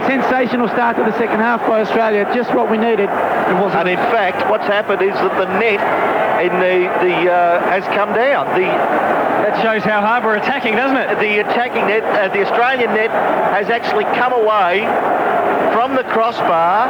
Sensational start to the second half by Australia, just what we needed. And in fact, what's happened is that the net in has come down. That shows how hard we're attacking, doesn't it? The attacking net, the Australian net, has actually come away from the crossbar,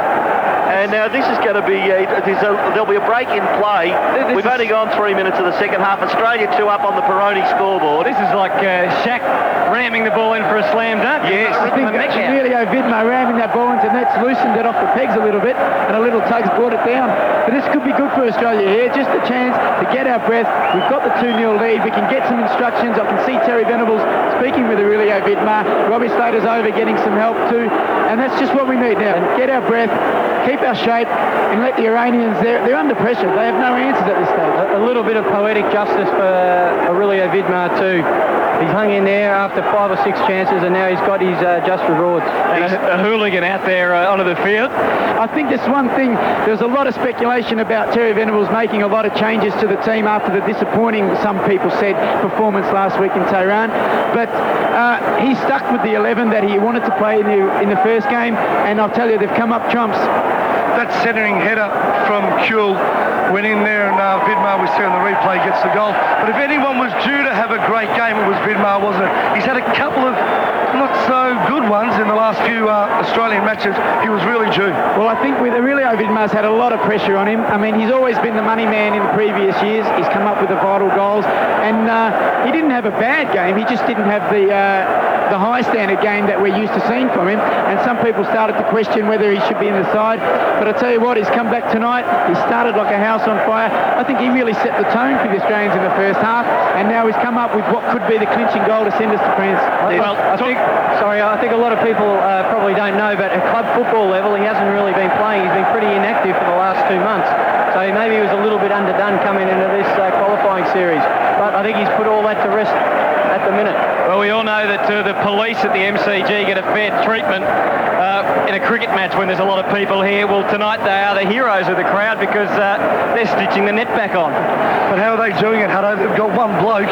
and now this is going to be there'll be a break in play. We've only gone 3 minutes of the second half. Australia 2 up on the Peroni scoreboard. This is like Shaq ramming the ball in for a slam dunk. Yes, I think Aurelio Vidmar ramming that ball into nets, loosened it off the pegs a little bit, and a little tugs brought it down. But this could be good for Australia here, just a chance to get our breath. We've got the 2-0 lead. We can get some instructions. I can see Terry Venables speaking with Aurelio Vidmar. Robbie Slater's over getting some help too. And that's just what we need now. Get our breath, keep our shape, and let the Iranians, they're under pressure. They have no answers at this stage. A little bit of poetic justice for Aurelio Vidmar too. He's hung in there after 5 or 6 chances, and now he's got his just rewards. And a hooligan out there onto the field. I think there's one thing. There was a lot of speculation about Terry Venables making a lot of changes to the team after the disappointing, some people said, performance last week in Tehran. But he stuck with the 11 that he wanted to play in the first game, and I'll tell you, they've come up trumps. that centering header from Kewell went in there, and Vidmar, we see on the replay, gets the goal. But if anyone was due to have a great game, it was Vidmar, wasn't it? He's had a couple of not so good ones in the last few Australian matches. He was really due. Well, I think with Aurelio, Vidmar's had a lot of pressure on him. I mean, he's always been the money man in the previous years. He's come up with the vital goals, and he didn't have a bad game. He just didn't have the high standard game that we're used to seeing from him. And some people started to question whether he should be in the side. But I tell you what, he's come back tonight. He started like a house on fire. I think he really set the tone for the Australians in the first half, and now he's come up with what could be the clinching goal to send us to France. Well, I think a lot of people probably don't know, but at club football level, he hasn't really been playing. He's been pretty inactive for the last 2 months. So maybe he was a little bit underdone coming into this qualifying series. But I think he's put all that to rest at the minute. Well, we all know that the police at the MCG get a fair treatment in a cricket match when there's a lot of people here. Well, tonight they are the heroes of the crowd because they're stitching the net back on. But how are they doing it, Hudson? They've got one bloke,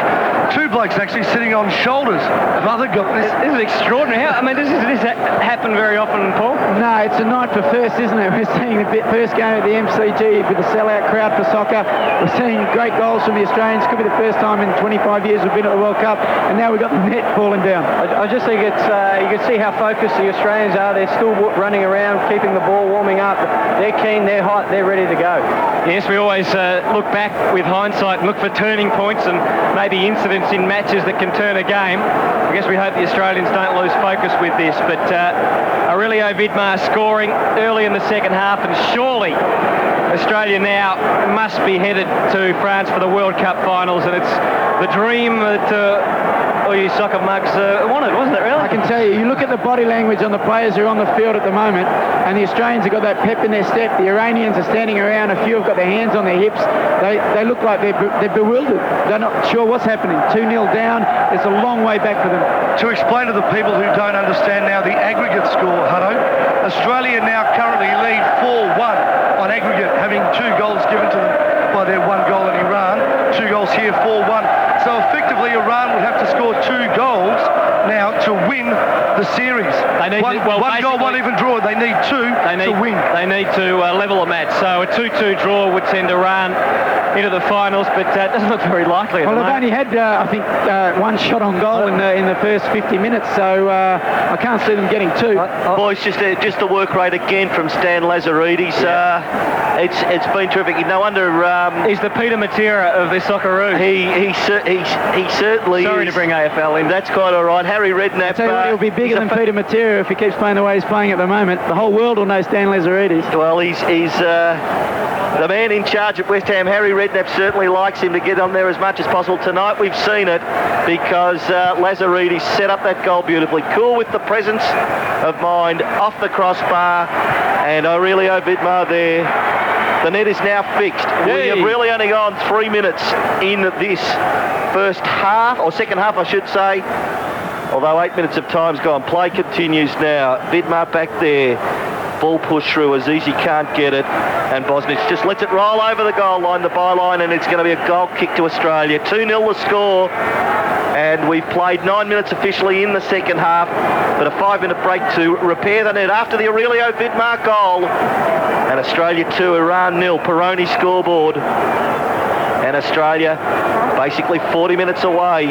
two blokes actually, sitting on shoulders of other guys. This is extraordinary. Does this happen very often, Paul? No, it's a night for first, isn't it? We're seeing the first game at the MCG with the sellout crowd for soccer. We're seeing great goals from the Australians. Could be the first time in 25 years we've been at the World Cup, and now we've got the net falling down. I just think it's you can see how focused the Australians are. They're still running around, keeping the ball warming up. They're keen, they're hot, they're ready to go. Yes, we always look back with hindsight and look for turning points and maybe incidents in matches that can turn a game. I guess we hope the Australians don't lose focus with this, but Aurelio Vidmar scoring early in the second half, and surely Australia now must be headed to France for the World Cup finals, and it's the dream that all you soccer mugs wanted, wasn't it, really? I can tell you, you look at the body language on the players who are on the field at the moment, and the Australians have got that pep in their step. The Iranians are standing around, a few have got their hands on their hips. They look like they're bewildered. They're not sure what's happening. 2-0 down, it's a long way back for them. To explain to the people who don't understand now the aggregate score, Hudson, Australia now currently lead 4-1 on aggregate, having 2 goals given to them by their 1 goal in Iran. 2 goals here, 4-1. So effectively, Iran would have to score 2 goals now to win the series. They need one goal, one even draw. They need 2 to win. They need to level a match. So a 2-2 draw would send Iran into the finals, but it doesn't look very likely. Well, they've only had, I think, 1 shot on goal in the first 50 minutes, so I can't see them getting 2. Boys, just the work rate again from Stan Lazaridis. It's been terrific. No wonder he's the Peter Matera of the Socceroos. He certainly Sorry is. to bring AFL in. That's quite all right. Harry Redknapp. He'll be bigger than Peter Matera if he keeps playing the way he's playing at the moment. The whole world will know Stan Lazaridis. Well, he's the man in charge at West Ham. Harry Redknapp certainly likes him to get on there as much as possible. Tonight we've seen it because Lazaridis set up that goal beautifully. Cool with the presence of mind off the crossbar, and Aurelio Vidmar there. The net is now fixed. We have really only gone 3 minutes in this first half, or second half I should say, although 8 minutes of time's gone. Play continues now. Vidmar back there. Ball pushed through. Azizi can't get it, and Bosnich just lets it roll over the goal line, the byline, and it's going to be a goal kick to Australia. 2-0 the score, and we've played 9 minutes officially in the second half, but a 5-minute break to repair the net after the Aurelio Vidmar goal. And Australia 2, Iran 0, Peroni scoreboard. And Australia basically 40 minutes away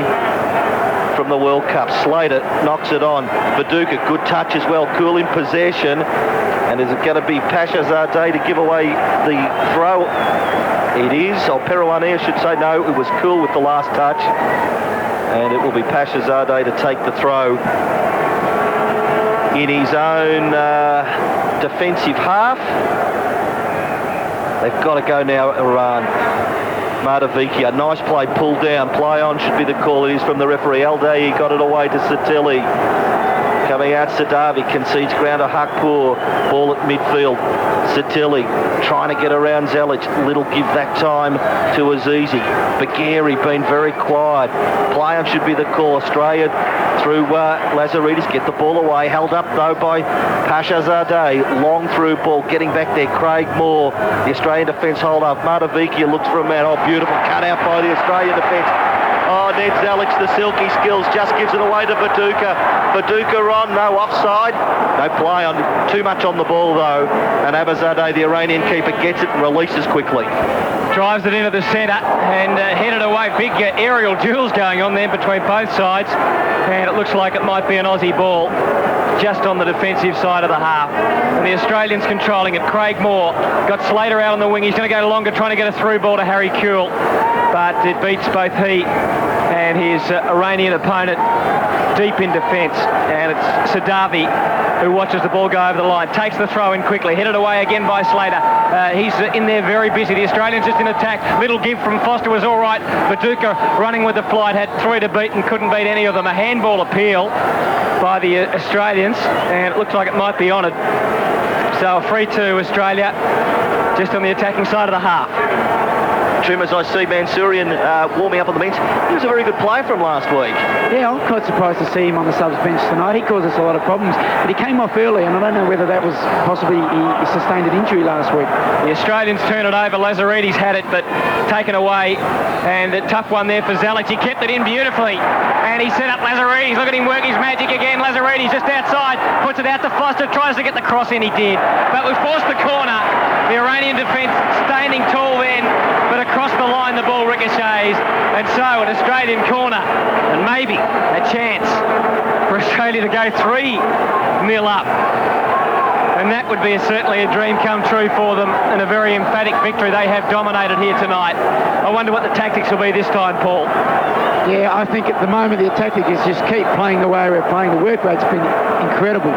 from the World Cup. Slater knocks it on. Viduka, good touch as well. Cool in possession. And is it going to be Abedzadeh to give away the throw? It is. Or Perouani, I should say. No, it was Cool with the last touch. And it will be Abedzadeh to take the throw in his own defensive half. They've got to go now, Iran. Mardavikia, nice play, pulled down, play on should be the call. It is from the referee. Aldaei got it away to Satili. Coming out, Sadavi concedes ground to Hakpour. Ball at midfield. Satili trying to get around Zelic. Little give that time to Azizi. Bagheri being very quiet. Play on should be the call. Australia through Lazaridis, get the ball away. Held up though by Abedzadeh. Long through ball, getting back there. Craig Moore, the Australian defence hold up. Mardavikia looks for a man. Oh, beautiful cut out by the Australian defence. Oh, inside net. Zelic's the silky skills, just gives it away to Viduka. Viduka on, no offside. No play on, too much on the ball though. And Abedzadeh, the Iranian keeper, gets it and releases quickly. Drives it into the centre and headed away. Big aerial duels going on there between both sides. And it looks like it might be an Aussie ball just on the defensive side of the half. And the Australians controlling it. Craig Moore got Slater out on the wing. He's going to go longer, trying to get a through ball to Harry Kewell. But it beats both he and his Iranian opponent deep in defence. And it's Sadavi who watches the ball go over the line, takes the throw in quickly, headed away again by Slater. He's in there very busy. The Australians just in attack. Little give from Foster was all right. Viduka running with the flight, had 3 to beat and couldn't beat any of them. A handball appeal by the Australians, and it looks like it might be honoured. So a free to Australia, just on the attacking side of the half. Trim, as I see Mansourian warming up on the bench, he was a very good player from last week. Yeah, I'm quite surprised to see him on the subs bench tonight. He caused us a lot of problems, but he came off early, and I don't know whether that was possibly he sustained an injury last week. The Australians turn it over. Lazaridis had it, but taken away, and a tough one there for Zelic. He kept it in beautifully, and he set up Lazaridis. Look at him work his magic again. Lazaridis just outside, puts it out to Foster, tries to get the cross in. He did, but we forced the corner. The Iranian defence standing tall then, but across the line the ball ricochets, and so an Australian corner, and maybe a chance for Australia to go 3-0 up. And that would be certainly a dream come true for them, and a very emphatic victory. They have dominated here tonight. I wonder what the tactics will be this time, Paul. Yeah, I think at the moment the tactic is just keep playing the way we're playing. The work rate's been incredible.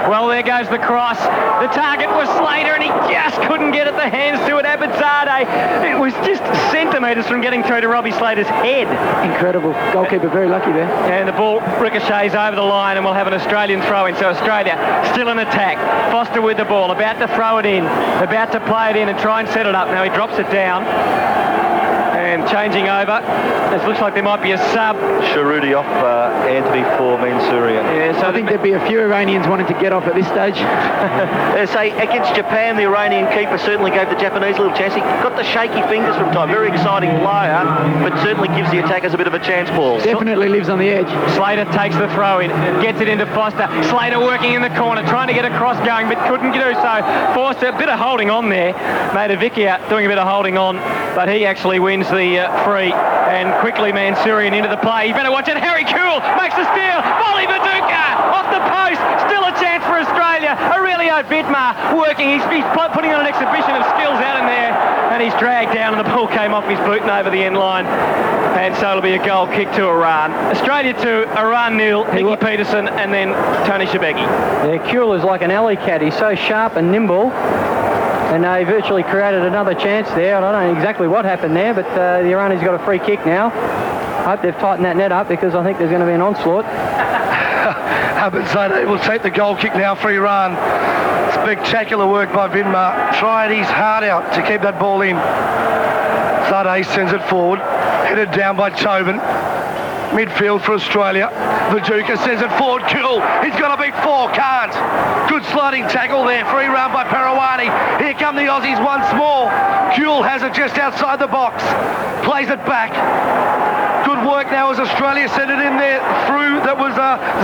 Well, there goes the cross. The target was Slater, and he just couldn't get at the hands to it. Abedzadeh, it was just centimetres from getting through to Robbie Slater's head. Incredible. Goalkeeper very lucky there. And the ball ricochets over the line, and we'll have an Australian throw-in. So Australia still in attack. Foster with the ball, about to throw it in, about to play it in and try and set it up. Now he drops it down. And changing over, it looks like there might be a sub. Sharuti off Anthony for Mansourian. Yeah, so I think there'd be a few Iranians wanting to get off at this stage. Say against Japan, the Iranian keeper certainly gave the Japanese a little chance. He got the shaky fingers from time. Very exciting player, but certainly gives the attackers a bit of a chance, Paul. Definitely lives on the edge. Slater takes the throw in, gets it into Foster. Slater working in the corner, trying to get a cross going, but couldn't do so. Forced a bit of holding on there. Made a Vicky out doing a bit of holding on, but he actually wins the free, and quickly Mansourian into the play. You better watch it. Harry Kewell makes the steal. Volley Viduka off the post. Still a chance for Australia. Aurelio Vidmar working. He's putting on an exhibition of skills out in there, and he's dragged down, and the ball came off his boot and over the end line. And so it'll be a goal kick to Iran. Australia 2, Iran 0. Hickey Petersen and then Tony Schibeci. Yeah, Kewell is like an alley cat. He's so sharp and nimble. And they virtually created another chance there. I don't know exactly what happened there, but the Iranians got a free kick now. I hope they've tightened that net up, because I think there's going to be an onslaught. Abedzadeh will take the goal kick now for Iran. Spectacular work by Vidmar. Tried his heart out to keep that ball in. Zadeh sends it forward. Headed down by Tobin. Midfield for Australia. Viduka sends it forward. Kewell, he's got to beat 4, can't. Good sliding tackle there. Free round by Parawani. Here come the Aussies once more. Kewell has it just outside the box. Plays it back. Good work now as Australia sent it in there through. That was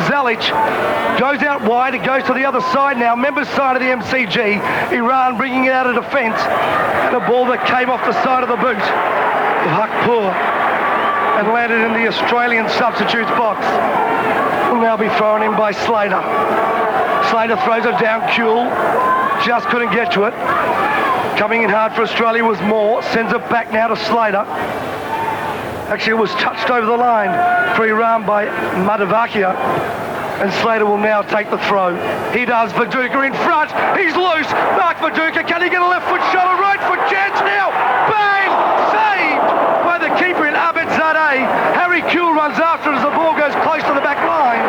Zelic. Goes out wide. It goes to the other side now. Members side of the MCG. Iran bringing it out of defence. And a ball that came off the side of the boot. Hakpur. And landed in the Australian substitutes box. Will now be thrown in by Slater. Slater throws it down. Kewell just couldn't get to it. Coming in hard for Australia was Moore. Sends it back now to Slater. Actually, it was touched over the line for Iran by Madavakia. And Slater will now take the throw. He does. Viduka in front. He's loose. Mark Viduka. Can he get a left foot shot? A right foot chance now. Bang! Saved by the keeper in Abedzadeh. Harry Kewell runs after as the ball goes close to the back line.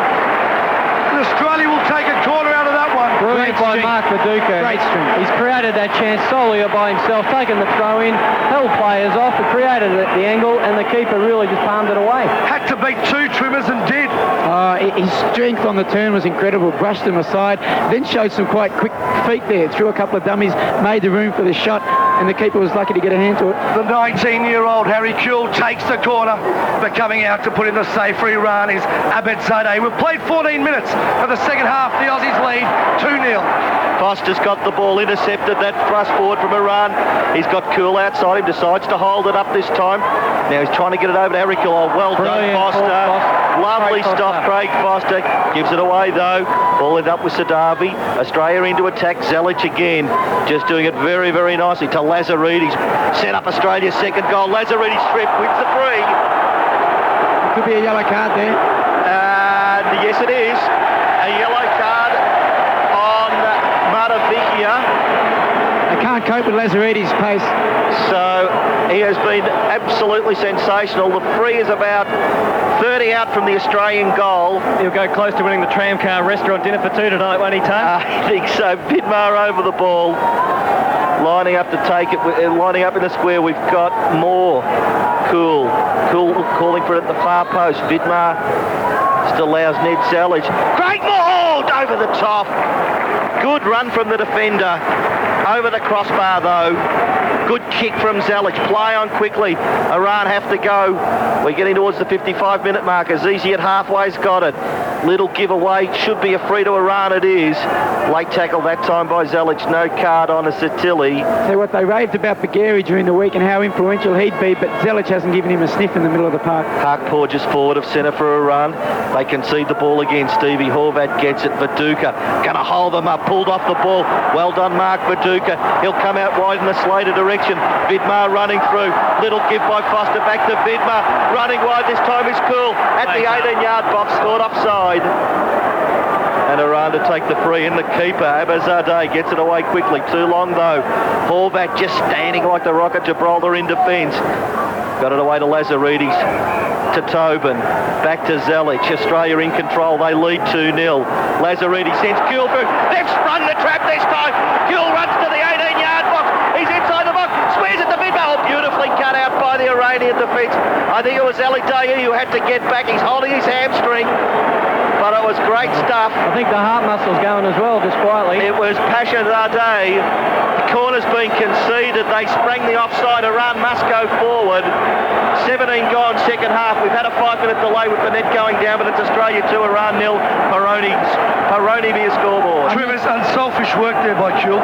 And Australia will take a corner out of that one. Brilliant by Mark Viduka. Great string. He's created that chance solely by himself, taken the throw in, held players off, created the angle, and the keeper really just palmed it away. Had to beat 2 trimmers and did. His strength on the turn was incredible. Brushed them aside, then showed some quite quick feet there. Threw a couple of dummies, made the room for the shot. and the keeper was lucky to get a hand to it. The 19-year-old Harry Kewell takes the corner, but coming out to put in the save for Iran is Abedzadeh. We've played 14 minutes of the second half. The Aussies lead 2-0. Foster's got the ball intercepted, that thrust forward from Iran. He's got Kewell outside him, decides to hold it up this time. Now he's trying to get it over to Harry Kewell. Well done, Foster. Lovely stop, Craig Foster. Gives it away though. Ball ended up with Sadavi. Australia into attack. Zelic again. Just doing it very, very nicely to Lazaridis. Set up Australia's second goal. Lazaridis strip wins the free. It could be a yellow card there. Yes, it is. A yellow card on Matavikia. They can't cope with Lazaridis' pace. So he has been absolutely sensational. The free is about 30 out from the Australian goal. He'll go close to winning the Tramcar restaurant dinner for two tonight, won't he, Tone? I think so. Vidmar over the ball. Lining up to take it, lining up in the square. We've got more. Cool calling for it at the far post. Vidmar still allows Ned Zelic. Great hold over the top. Good run from the defender. Over the crossbar though. Good kick from Zelic. Play on quickly. Iran have to go. We're getting towards the 55-minute mark. Azizi at halfway's got it. Little giveaway. Should be a free to Iran. It is. Late tackle that time by Zelic. No card on Asatili. So what they raved about Bagheri during the week and how influential he'd be, but Zelic hasn't given him a sniff in the middle of the park. Harkpour just forward of centre for Iran. They concede the ball again. Stevie Horvat gets it. Viduka going to hold them up. Pulled off the ball. Well done, Mark Viduka. He'll come out wide in the Slater direction. Vidmar running through. Little give by Foster back to Vidmar. Running wide this time is Cool. At the 18-yard box. Scored offside. And Iran to take the free in. The keeper, Abedzadeh, gets it away quickly. Too long though. Horvat just standing like the Rock at Gibraltar in defence. Got it away to Lazaridis. To Tobin. Back to Zelic. Australia in control. They lead 2-0. Lazaridis sends Kewell through. They've sprung the trap this time. Kewell runs to the 18-yard box. He's inside the box. Squares it to Vidmar. Beautifully cut out by the Iranian defence. I think it was Zelic who had to get back. He's holding his hamstring. But it was great stuff. I think the heart muscle's going as well, just quietly. It was Abedzadeh. The corner's been conceded. They sprang the offside. Iran must go forward. 17 gone, second half. We've had a 5-minute delay with the net going down, but it's Australia 2, Iran 0. Peroni via scoreboard. Tremendous unselfish work there by Kewell.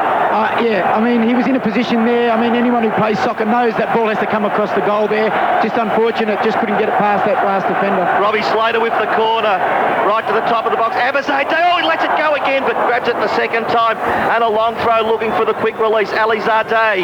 Yeah, I mean, he was in a position there. I mean, anyone who plays soccer knows that ball has to come across the goal there. Just unfortunate, just couldn't get it past that last defender. Robbie Slater with the corner, right to the top of the box. Abedzadeh, he lets it go again, but grabs it the second time. And a long throw looking for the quick release. Abedzadeh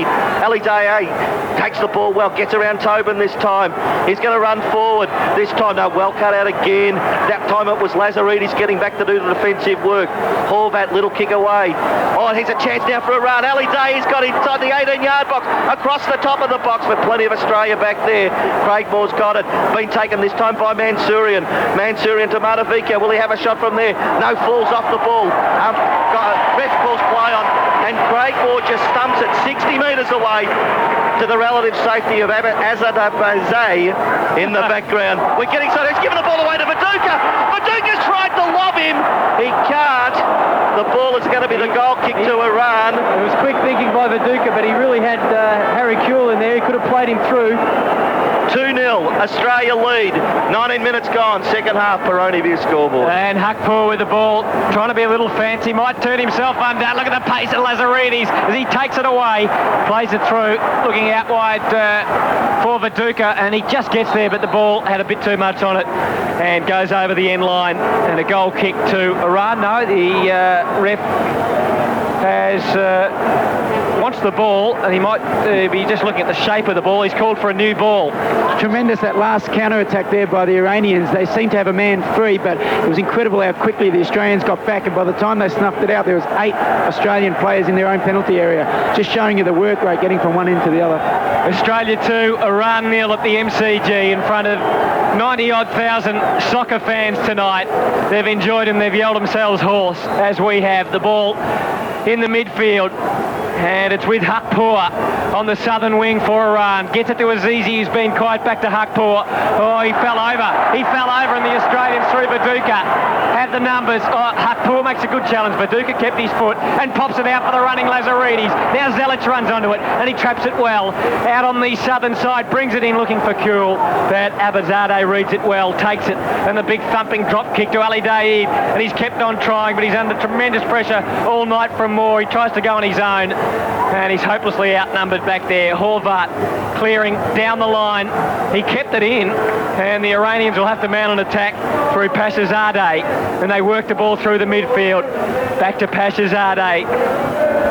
takes the ball well, gets around Tobin this time. He's going to run forward. This time, no, well cut out again. That time it was Lazaridis getting back to do the defensive work. Horvat, little kick away. Oh, here's a chance now for Iran. Abedzadeh's got inside the 18-yard box, across the top of the box, but plenty of Australia back there. Craig Moore's got it. Been taken this time by Mansourian. Mansourian to Matavikia. Will he have a shot from there? No, falls off the ball. Ref calls play on, and Craig Moore just stumps it 60 metres away to the relative safety of Abedzadeh in the background. We're getting so he's given the ball away to Viduka. Viduka's tried to lob him. He can't. The ball is going to be the goal kick to Iran. It was quick thinking by Viduka, but he really had Harry Kewell in there. He could have played him through. 2-0, Australia lead. 19 minutes gone, second half. Peroni via scoreboard. And Harkpour with the ball, trying to be a little fancy, might turn himself under. Look at the pace of Lazaridis as he takes it away, plays it through, looking out wide for Viduka, and he just gets there, but the ball had a bit too much on it and goes over the end line, and a goal kick to Iran. No, the ref has wants the ball, and he might be just looking at the shape of the ball. He's called for a new ball. Tremendous, that last counter-attack there by the Iranians. They seemed to have a man free, but it was incredible how quickly the Australians got back, and by the time they snuffed it out, there was 8 Australian players in their own penalty area. Just showing you the work rate getting from one end to the other. Australia 2, Iran 0 at the MCG in front of 90-odd thousand soccer fans tonight. They've enjoyed them, they've yelled themselves hoarse, as we have. The ball in the midfield, and it's with Harkpour. on the southern wing for Iran. Gets it to Azizi, who's been quiet, back to Hakpour. Oh, he fell over. He fell over, and the Australians through Viduka have the numbers. Oh, Hakpour makes a good challenge. Viduka kept his foot and pops it out for the running Lazaridis. Now Zelic runs onto it, and he traps it well. Out on the southern side, brings it in looking for Kewell. But Abedzadeh reads it well, takes it, and the big thumping drop kick to Ali Daeed, and he's kept on trying, but he's under tremendous pressure all night from Moore. He tries to go on his own, and he's hopelessly outnumbered back there. Horvat clearing down the line. He kept it in, and the Iranians will have to mount an attack through Abedzadeh, and they work the ball through the midfield. Back to Abedzadeh.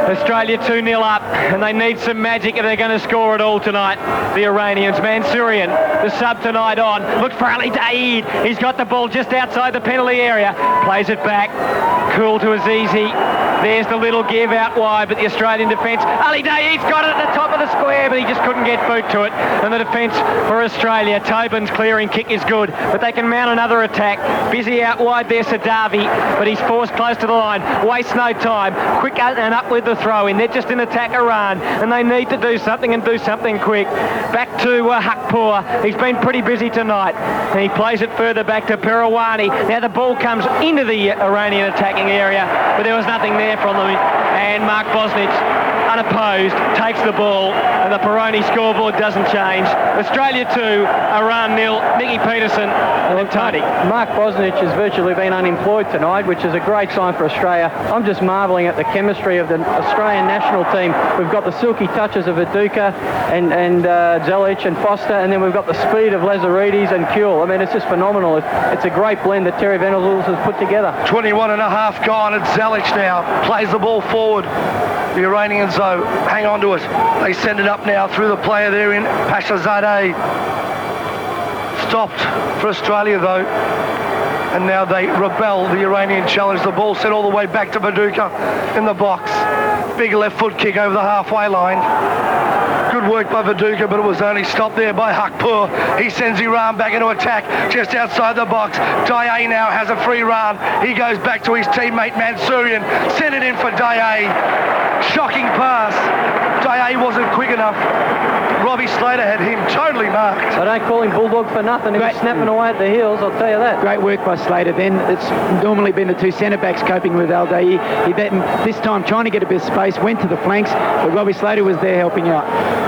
Australia 2-0 up, and they need some magic if they're going to score it all tonight. The Iranians. Mansourian, the sub tonight on, looks for Ali Daeed. He's got the ball just outside the penalty area. Plays it back. Cool to Azizi. There's the little give out wide, but the Australian defence. Ali Daeed's got it at the top of the square, but he just couldn't get boot to it. And the defence for Australia. Tobin's clearing kick is good, but they can mount another attack. Busy out wide there, Sadavi, but he's forced close to the line. Wastes no time. Quick and up with the throw in. They're just in attack Iran, and they need to do something and do something quick. Back to Hakpour. He's been pretty busy tonight. And he plays it further back to Perawani. Now the ball comes into the Iranian attacking area, but there was nothing there from them. And Mark Bosnich, unopposed, takes the ball, and the Peroni scoreboard doesn't change. Australia 2, Iran 0. Mickey Petersen and Tony. Mark Bosnich has virtually been unemployed tonight, which is a great sign for Australia. I'm just marvelling at the chemistry of the Australian national team. We've got the silky touches of Viduka and Zelic and Foster, and then we've got the speed of Lazaridis and Kewell. I mean, it's just phenomenal. It's a great blend that Terry Venables has put together. 21 and a half gone. It's Zelic now. Plays the ball forward. The Iranians, though, hang on to it. They send it up now through the player there in Abedzadeh. Stopped for Australia, though. And now they rebel. The Iranian challenge. The ball sent all the way back to Viduka in the box. Big left foot kick over the halfway line. Good work by Viduka, but it was only stopped there by Hakpour. He sends Iran back into attack just outside the box. Daye now has a free run. He goes back to his teammate Mansourian. Sent it in for Daye. Shocking pass. Daye wasn't quick enough. Robbie Slater had him totally marked. I don't call him Bulldog for nothing. He was snapping away at the heels, I'll tell you that. Great work by Slater then. It's normally been the two centre-backs coping with Al Daeed. He this time trying to get a bit of space, went to the flanks, but Robbie Slater was there helping out.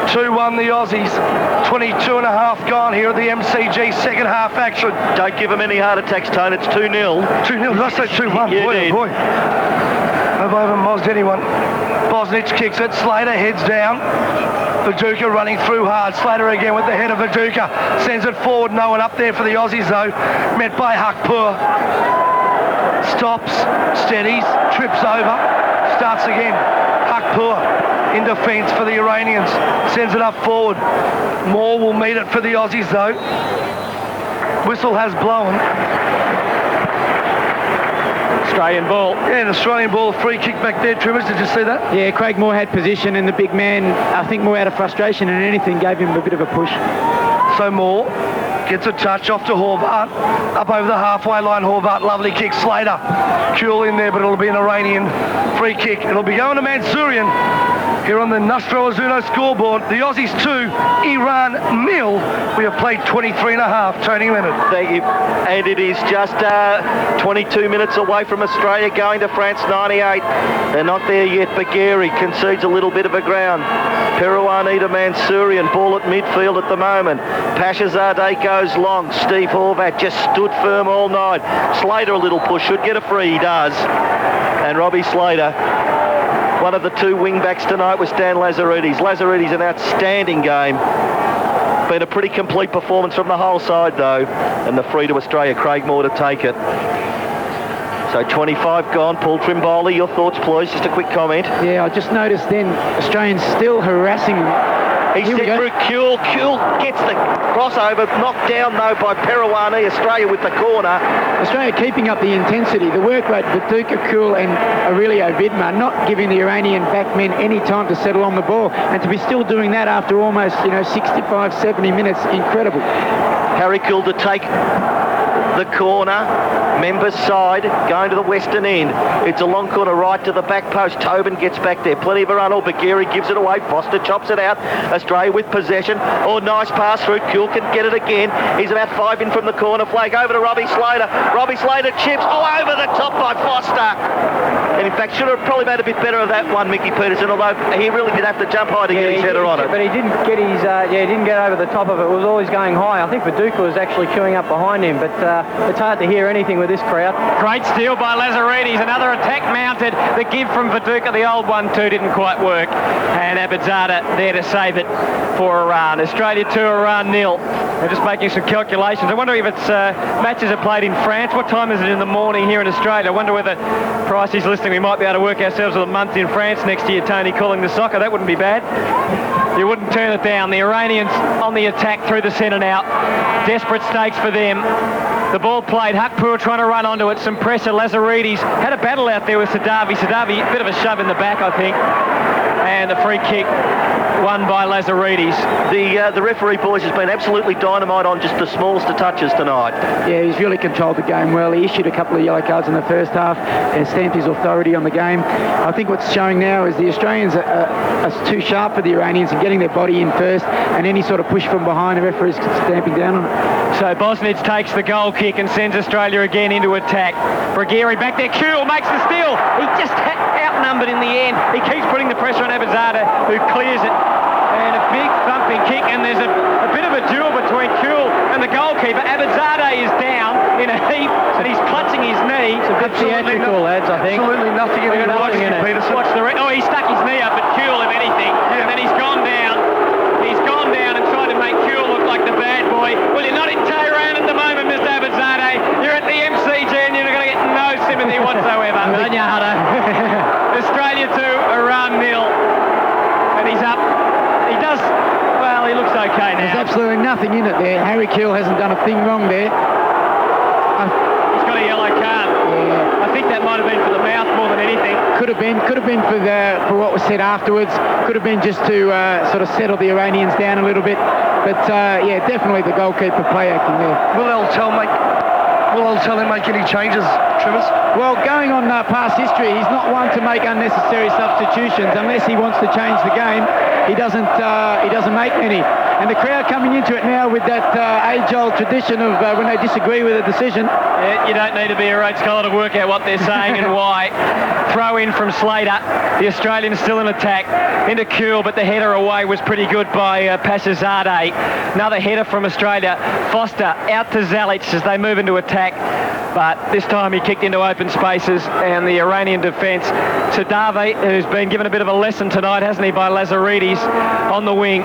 2-1 the Aussies. 22 and a half gone here at the MCG. Second half action. Don't give them any heart attacks, Tone. It's 2-0. 2-0. Did I say 2-1? You did. Boy. Have I ever mozzed anyone? Bosnich kicks it. Slater heads down. Viduka running through hard. Slater again with the head of Viduka. Sends it forward. No one up there for the Aussies, though. Met by Hakpour. Stops. Steadies. Trips over. Starts again. Hakpour in defence for the Iranians. Sends it up forward. Moore will meet it for the Aussies, though. Whistle has blown. Australian ball. Yeah, an Australian ball. Free kick back there, Trimmers. Did you see that? Yeah, Craig Moore had position, and the big man, I think more out of frustration than anything, gave him a bit of a push. So Moore gets a touch off to Horvat. Up over the halfway line, Horvat. Lovely kick. Slater. Kewell in there, but it'll be an Iranian free kick. It'll be going to Mansourian. Here on the Nostro Azuno scoreboard, the Aussies 2, Iran 0. We have played 23 and a half. Tony Leonard. Thank you. And it is just 22 minutes away from Australia going to France 98. They're not there yet. Bagheri concedes a little bit of a ground. Perawani to Mansourian. Ball at midfield at the moment. Abedzadeh goes long. Steve Horvat just stood firm all night. Slater a little push. Should get a free. He does. And Robbie Slater. One of the two wing-backs tonight was Dan Lazaridis. Lazaridis, an outstanding game. Been a pretty complete performance from the whole side, though. And the free to Australia, Craig Moore to take it. So 25 gone. Paul Trimboli, your thoughts, please. Just a quick comment. Yeah, I just noticed then Australians still harassing them. He sent through Kewell. Kewell gets the crossover. Knocked down, though, by Perawani. Australia with the corner. Australia keeping up the intensity. The work rate with Viduka, Kewell and Aurelio Vidmar, not giving the Iranian backmen any time to settle on the ball. And to be still doing that after almost, 65, 70 minutes, incredible. Harry Kewell to take the corner. Members side going to the western end. It's a long corner right to the back post. Tobin gets back there. Plenty of a run. Bagheri gives it away. Foster chops it out. Australia with possession. Oh, nice pass through. Kewell can get it again. He's about 5 in from the corner flag. Over to Robbie Slater. Robbie Slater chips. Oh, over the top by Foster. And in fact, should have probably made a bit better of that one, Mickey Petersen, although he really did have to jump high to get his header on it. But he didn't get his, he didn't get over the top of it. It was always going high. I think Viduka was actually queuing up behind him, but it's hard to hear anything with this crowd. Great steal by Lazaridis. Another attack mounted. The give from Viduka, the old 1-2, didn't quite work. And Abedzadeh there to save it for Iran. Australia 2, Iran 0. They're just making some calculations. I wonder if it's matches are played in France. What time is it in the morning here in Australia? I wonder whether Price is listening. We might be able to work ourselves a month in France next year, Tony, calling the soccer. That wouldn't be bad. You wouldn't turn it down. The Iranians on the attack through the centre now. Desperate stakes for them. The ball played. Hakpour trying to run onto it. Some pressure. Lazaridis had a battle out there with Sadavi. Sadavi, a bit of a shove in the back, I think. And the free kick won by Lazaridis. The referee, boys, has been absolutely dynamite on just the smallest of touches tonight. Yeah, he's really controlled the game well. He issued a couple of yellow cards in the first half and stamped his authority on the game. I think what's showing now is the Australians are too sharp for the Iranians and getting their body in first, and any sort of push from behind, the referee's stamping down on it. So Bosnich takes the goal kick and sends Australia again into attack. Bagheri back there. Kewell makes the steal. He just outnumbered in the end. He keeps putting the pressure on Abedzadeh, who clears it. And a big thumping kick, and there's a bit of a duel between Kewell and the goalkeeper. Abedzadeh is down in a heap, and he's clutching his knee. It's a bit theatrical, lads, I think. Absolutely nothing in it, Petersen. Watch he stuck his knee up at Kewell, if anything, and then he's gone down. He's gone down and tried to make Kewell look like the bad boy. Well, you're not in Tehran at the moment, Mr. Abedzadeh. You're at the MCG, and you're going to get no sympathy whatsoever. Don't you, Hudder? Australia 2, Iran 0. And he's up. He does, well, he looks okay now. There's absolutely nothing in it there. Harry Kewell hasn't done a thing wrong there. He's got a yellow card. Yeah. I think that might have been for the mouth more than anything. Could have been for what was said afterwards. Could have been just to sort of settle the Iranians down a little bit. But yeah, definitely the goalkeeper play acting there. Will Oldtell him make any changes, Trimmers? Well, going on past history, he's not one to make unnecessary substitutions unless he wants to change the game. He doesn't make many. And the crowd coming into it now with that age-old tradition of when they disagree with a decision. Yeah, you don't need to be a Rhodes scholar to work out what they're saying and why. Throw in from Slater. The Australians still in attack. Into Kewell, but the header away was pretty good by Abedzadeh. Another header from Australia. Foster out to Zelic as they move into attack. But this time he kicked into open spaces, and the Iranian defence, Sadavi, who's been given a bit of a lesson tonight, hasn't he, by Lazaridis on the wing,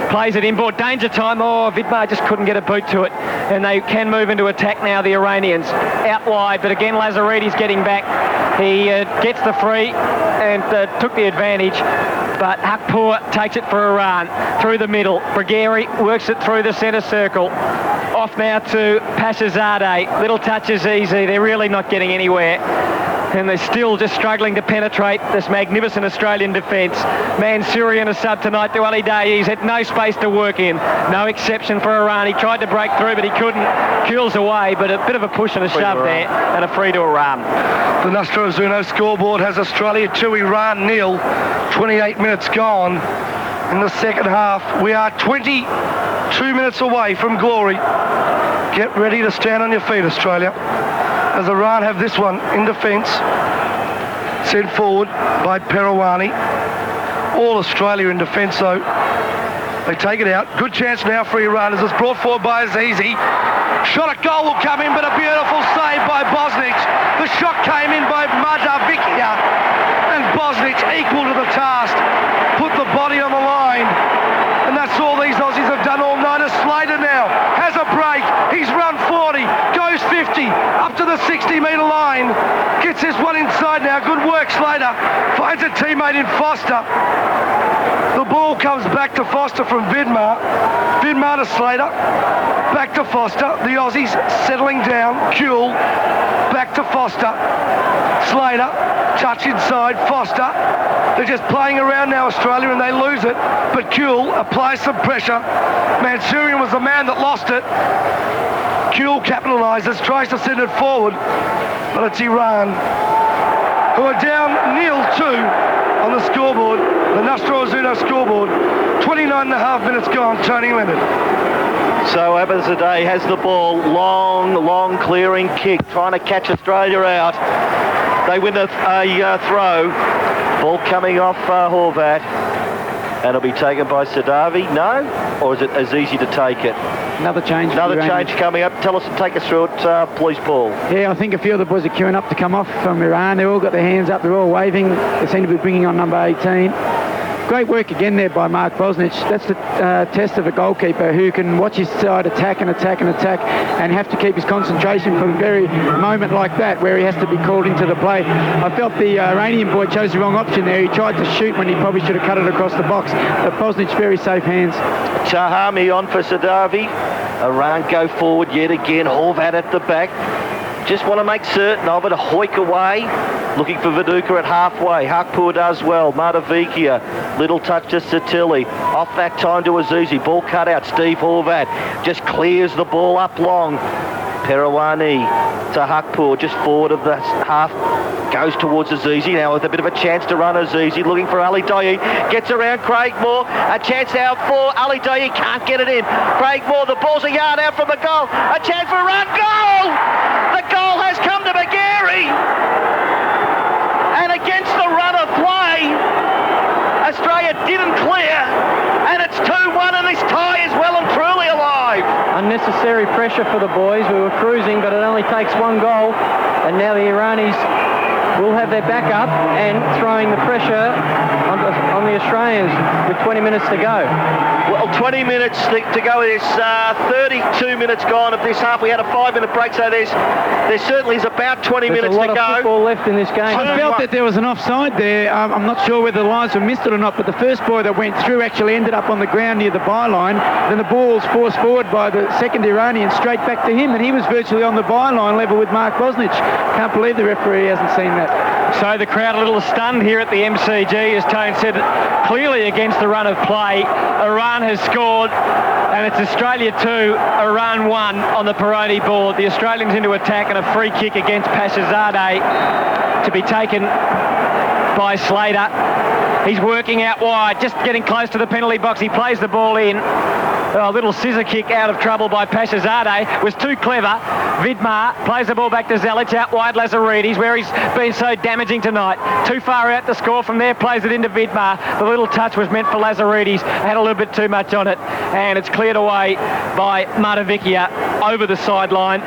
plays it inboard. Danger time. Oh, Vidmar just couldn't get a boot to it, and they can move into attack now, the Iranians. Out wide, but again Lazaridis getting back. He gets the free and took the advantage, but Hakpour takes it for Iran through the middle. Bagheri works it through the centre circle. Off now to Abedzadeh. Little touch Azizi. They're really not getting anywhere. And they're still just struggling to penetrate this magnificent Australian defence. Mansourian a sub tonight to Ali Day. He's had no space to work in. No exception for Iran. He tried to break through, but he couldn't. Kewell's away, but a bit of a push and a shove there, and a free to Iran. The Nostro Azzurro scoreboard has Australia 2, Iran 0. 28 minutes gone in the second half. We are 22 minutes away from glory. Get ready to stand on your feet, Australia. As Iran have this one in defence, sent forward by Perawani. All Australia in defence though. They take it out. Good chance now for Iran as it's brought forward by Azizi. Shot at goal will come in, but a beautiful save by Bosnich. The shot came in by Madavikia, and Bosnich equal to the task. Put the body on the line. And that's all these Aussies have done all night. Slater now has a break. He's run 40, goes 50, up to the 60-metre line. Gets this one inside now. Good work, Slater. Finds a teammate in Foster. The ball comes back to Foster from Vidmar. Vidmar to Slater. Back to Foster. The Aussies settling down. Kewell. Back to Foster. Slater. Touch inside. Foster. They're just playing around now, Australia, and they lose it. But Kewell applies some pressure. Mansourian was the man that lost it. Kewell capitalises, tries to send it forward, but it's Iran, who are down 0-2 on the scoreboard, the Nostro Azzurro scoreboard. 29.5 minutes gone, Tony Leonard. So Abedzadeh has the ball, long clearing kick, trying to catch Australia out. They win a throw. Ball coming off Horvat, and it'll be taken by Sadavi. No? Or is it Azizi to take it? Another change. Another change coming up. Tell us, take us through it, please, Paul. Yeah, I think a few of the boys are queuing up to come off from Iran. They've all got their hands up. They're all waving. They seem to be bringing on number 18. Great work again there by Mark Bosnich. That's the test of a goalkeeper who can watch his side attack and have to keep his concentration for the very moment like that where he has to be called into the play. I felt the Iranian boy chose the wrong option there. He tried to shoot when he probably should have cut it across the box. But Bosnich, very safe hands. Tahami on for Sadavi. Iran go forward yet again. Horvat at the back. Just want to make certain of it. A hoik away. Looking for Viduka at halfway. Hakpur does well. Matavikia. Little touch to Satili. Off that time to Azizi. Ball cut out. Steve Horvat just clears the ball up long. Perawani to Hakpur, just forward of the half. Goes towards Azizi now with a bit of a chance to run. Azizi looking for Ali Daei. Gets around Craig Moore. A chance now for Ali Daei. Can't get it in. Craig Moore, the ball's a yard out from the goal. A chance for a run. Goal! The goal has come to Bagheri. And against the run of play, Australia didn't clear. And it's 2-1 and this tie is well and truly alive. Unnecessary pressure for the boys. We were cruising, but it only takes one goal. And now the Iranis will have their backup and throwing the pressure on the Australians with 20 minutes to go. Well, 20 minutes to go. There's 32 minutes gone of this half. We had a 5-minute break, so there certainly is about 20 minutes to go. There's a lot of football left in this game. I felt that there was an offside there. I'm not sure whether the lines were missed it or not, but the first boy that went through actually ended up on the ground near the byline. Then the ball's forced forward by the second Iranian straight back to him, and he was virtually on the byline level with Mark Bosnich. Can't believe the referee hasn't seen that. So the crowd a little stunned here at the MCG, as Tone said, clearly against the run of play. Iran has scored, and it's Australia 2, Iran 1 on the Peroni board. The Australians into attack and a free kick against Abedzadeh to be taken by Slater. He's working out wide, just getting close to the penalty box. He plays the ball in. A little scissor kick out of trouble by Abedzadeh. Was too clever. Vidmar plays the ball back to Zelic out wide. Lazaridis, where he's been so damaging tonight. Too far out to score from there. Plays it into Vidmar. The little touch was meant for Lazaridis. Had a little bit too much on it. And it's cleared away by Matavikia over the sideline.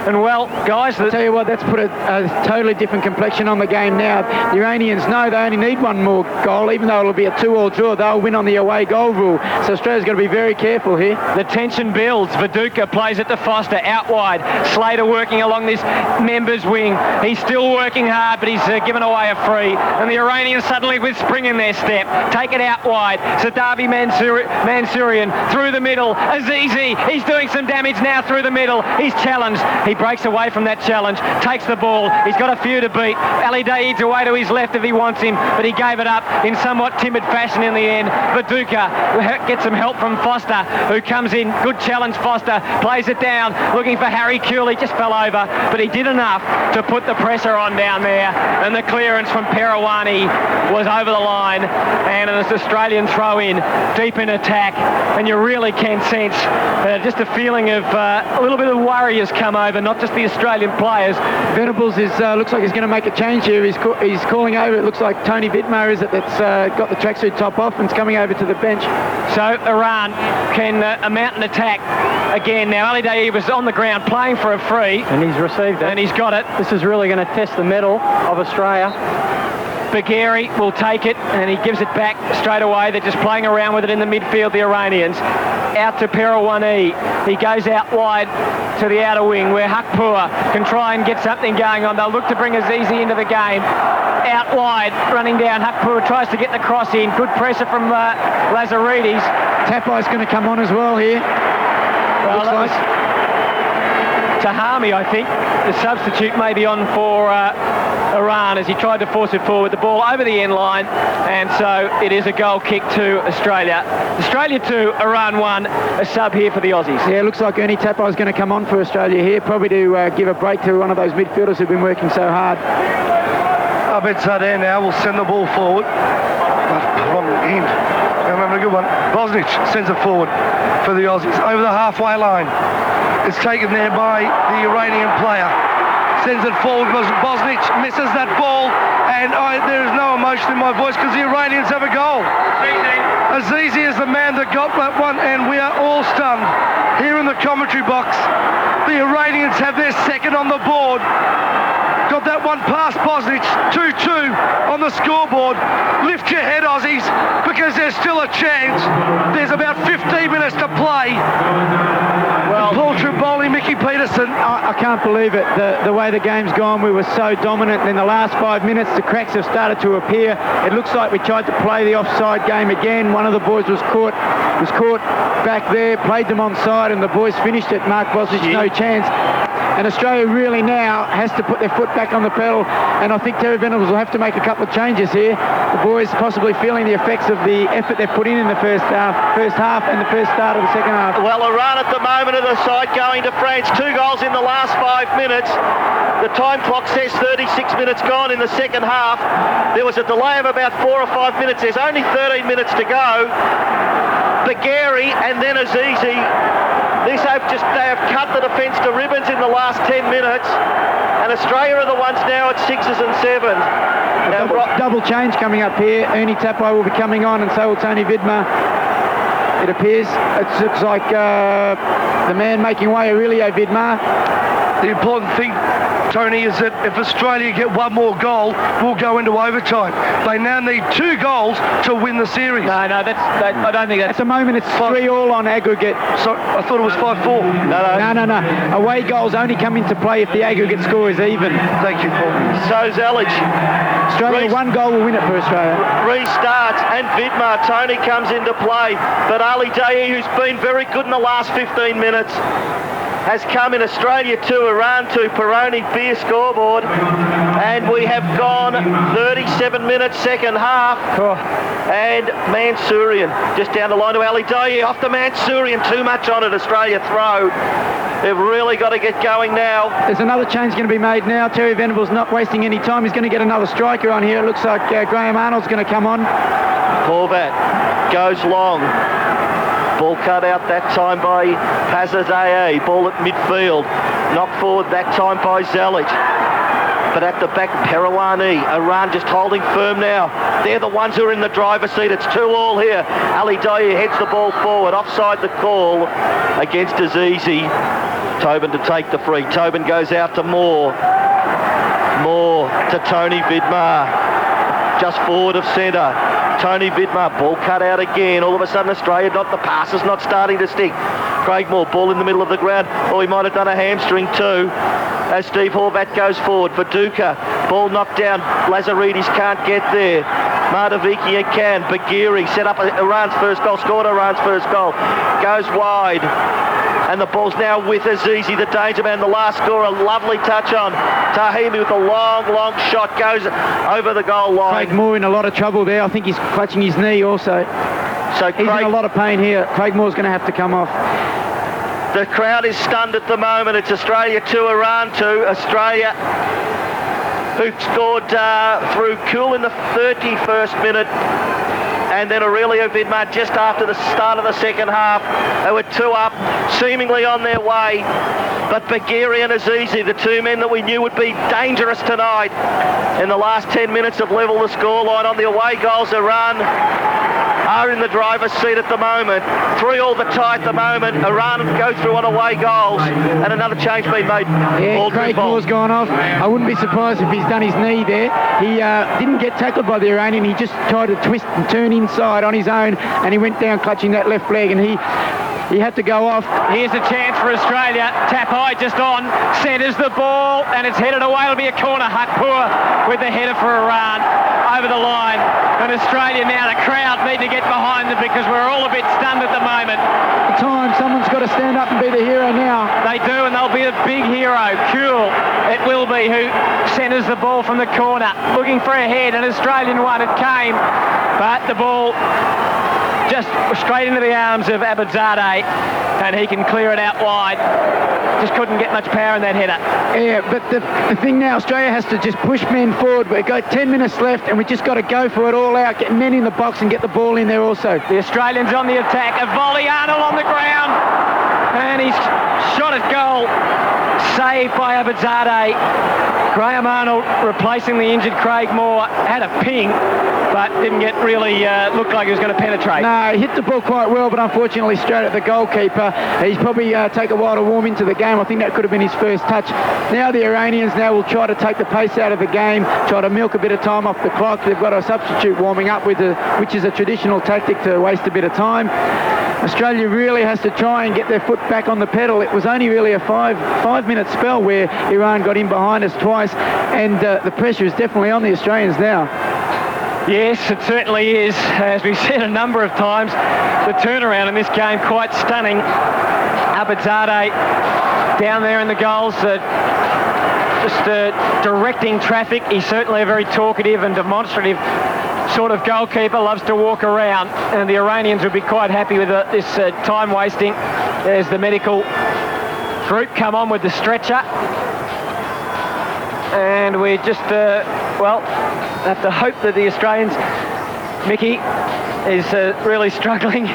And well, guys, I'll tell you what, that's put a totally different complexion on the game now. The Iranians know they only need one more goal, even though it'll be a 2-2 draw. They'll win on the away goal rule. So Australia's got to be very careful here. The tension builds. Viduka plays it to Foster out wide. Slater working along this members wing. He's still working hard, but he's given away a free. And the Iranians suddenly with spring in their step. Take it out wide. Sadavi Mansourian through the middle. Azizi, he's doing some damage now through the middle. He's challenged. He breaks away from that challenge, takes the ball. He's got a few to beat. Ali Daeid's away to his left if he wants him, but he gave it up in somewhat timid fashion in the end. Viduka gets some help from Foster, who comes in. Good challenge, Foster. Plays it down, looking for Harry Kewell. He just fell over, but he did enough to put the pressure on down there. And the clearance from Perawani was over the line. And an Australian throw in, deep in attack. And you really can sense just a feeling of a little bit of worry has come over, not just the Australian players. Venables looks like he's going to make a change here. He's calling over. It looks like Tony Vidmar is it that's got the tracksuit top off and is coming over to the bench. So Iran can mount an attack again. Now Ali Daei was on the ground playing for a free. And he's received it. And he's got it. This is really going to test the mettle of Australia. Bagheri will take it and he gives it back straight away. They're just playing around with it in the midfield, the Iranians. Out to Perawani. He goes out wide to the outer wing where Hakpur can try and get something going on. They'll look to bring Azizi into the game. Out wide, running down. Hakpur tries to get the cross in. Good pressure from Lazaridis. Tapai's going to come on as well here. Well, looks like Tahami, I think. The substitute may be on for Iran as he tried to force it forward. The ball over the end line, and so it is a goal kick to Australia. Australia 2, Iran 1, a sub here for the Aussies. Yeah, it looks like Ernie Tapai is going to come on for Australia here, probably to give a break to one of those midfielders who've been working so hard. Abedzadeh now will send the ball forward. Wrong end. I'm having a good one. Bosnich sends it forward for the Aussies. Over the halfway line. It's taken there by the Iranian player. Sends it forward. Bosnich misses that ball. And there is no emotion in my voice because the Iranians have a goal. Azizi is the man that got that one, and we are all stunned here in the commentary box. The Iranians have their second on the board. Got that one past Bosnich, 2-2 on the scoreboard. Lift your head, Aussies, because there's still a chance. There's about 15 minutes to play. Well, Paul Trimboli, Mickey Petersen. I can't believe it, the way the game's gone. We were so dominant. In the last 5 minutes, the cracks have started to appear. It looks like we tried to play the offside game again. One of the boys was caught back there, played them onside, and the boys finished it. Mark Bosnich, no chance. And Australia really now has to put their foot back on the pedal, and I think Terry Venables will have to make a couple of changes here. The boys possibly feeling the effects of the effort they've put in the first half and the first start of the second half. Well, Iran at the moment of the side going to France. 2 goals in the last 5 minutes. The time clock says 36 minutes gone in the second half. There was a delay of about 4 or 5 minutes. There's only 13 minutes to go. Bagheri and then Azizi. They have cut the defence to ribbons in the last 10 minutes, and Australia are the ones now at 6s and 7s. Double change coming up here. Ernie Tapai will be coming on, and so will Tony Vidmar. It appears. It looks like the man making way, Aurelio Vidmar. The important thing, Tony, is that if Australia get one more goal, we'll go into overtime. They now need 2 goals to win the series. No, I don't think that's... At the moment, it's 3-3 on aggregate. So I thought it was 5-4. No. Away goals only come into play if the aggregate score is even. Thank you, Paul. So Zelic. Australia, 1 goal will win it for Australia. Restarts, and Vidmar, Tony comes into play. But Azizi, who's been very good in the last 15 minutes, has come in. Australia 2, Iran 2, Peroni beer scoreboard, and we have gone 37 minutes second half. And Mansourian just down the line to Azizi, off the Mansourian, too much on it. Australia throw. They've really got to get going now. There's another change going to be made now. Terry Venables not wasting any time. He's going to get another striker on here. It looks like Graham Arnold's going to come on. Horvat goes long. Ball cut out that time by Abedzadeh. Ball at midfield. Knocked forward that time by Zelic. But at the back, Perawani. Iran just holding firm now. They're the ones who are in the driver's seat. It's 2-2 here. Azizi heads the ball forward. Offside the call against Azizi. Tobin to take the free. Tobin goes out to Moore. Moore to Tony Vidmar. Just forward of centre. Tony Vidmar, ball cut out again. All of a sudden Australia, the pass is not starting to stick. Craig Moore, ball in the middle of the ground. Oh, he might have done a hamstring too. As Steve Horvat goes forward. Viduka, ball knocked down. Lazaridis can't get there. Mardavikian can. Bagheri set up Iran's first goal, scored Iran's first goal. Goes wide. And the ball's now with Azizi, the danger man, the last scorer. A lovely touch on Tahimi with a long shot. Goes over the goal line. Craig Moore in a lot of trouble there. I think he's clutching his knee also. So he's in a lot of pain here. Craig Moore's going to have to come off. The crowd is stunned at the moment. It's Australia 2, Iran 2. Australia, who scored through Kewell in the 31st minute. And then Aurelio Vidmar just after the start of the second half. They were 2 up, seemingly on their way. But Bagheri and Azizi, the 2 men that we knew would be dangerous tonight, in the last 10 minutes have levelled the scoreline. On the away goals, Iran are in the driver's seat at the moment. 3-3 the tie at the moment. Iran go through on away goals, and another change being made. Yeah, Craig Moore's gone off. I wouldn't be surprised if he's done his knee there. He didn't get tackled by the Iranian. He just tried to twist and turn inside on his own, and he went down clutching that left leg, and he He had to go off. Here's a chance for Australia. Tapai just on, centres the ball, and it's headed away. It'll be a corner. Hutpour with the header for Iran over the line. And Australia now, the crowd need to get behind them because we're all a bit stunned at the moment. The time, someone's got to stand up and be the hero now. They do, and they'll be a big hero. Kewell, it will be, who centres the ball from the corner, looking for a head, an Australian one. It came, but the ball just straight into the arms of Abedzadeh, and he can clear it out wide. Just couldn't get much power in that header. Yeah, but the thing now, Australia has to just push men forward. We've got 10 minutes left, and we just got to go for it all out, get men in the box and get the ball in there also. The Australians on the attack. A volley, Arnold on the ground, and he's shot at goal. Saved by Abedzadeh. Graham Arnold replacing the injured Craig Moore. Had a ping, but didn't get really looked like he was going to penetrate. No, he hit the ball quite well, but unfortunately straight at the goalkeeper. He's probably take a while to warm into the game. I think that could have been his first touch. Now the Iranians will try to take the pace out of the game, try to milk a bit of time off the clock. They've got a substitute warming up, which is a traditional tactic to waste a bit of time. Australia really has to try and get their foot back on the pedal. It was only really a five-minute spell where Iran got in behind us twice, and the pressure is definitely on the Australians now. Yes, it certainly is. As we've said a number of times, the turnaround in this game quite stunning. Abedzadeh down there in the goals, just directing traffic. He's certainly a very talkative and demonstrative sort of goalkeeper, loves to walk around, and the Iranians would be quite happy with this time wasting. There's the medical group come on with the stretcher, and we just have to hope that the Australians, Mickey, is really struggling.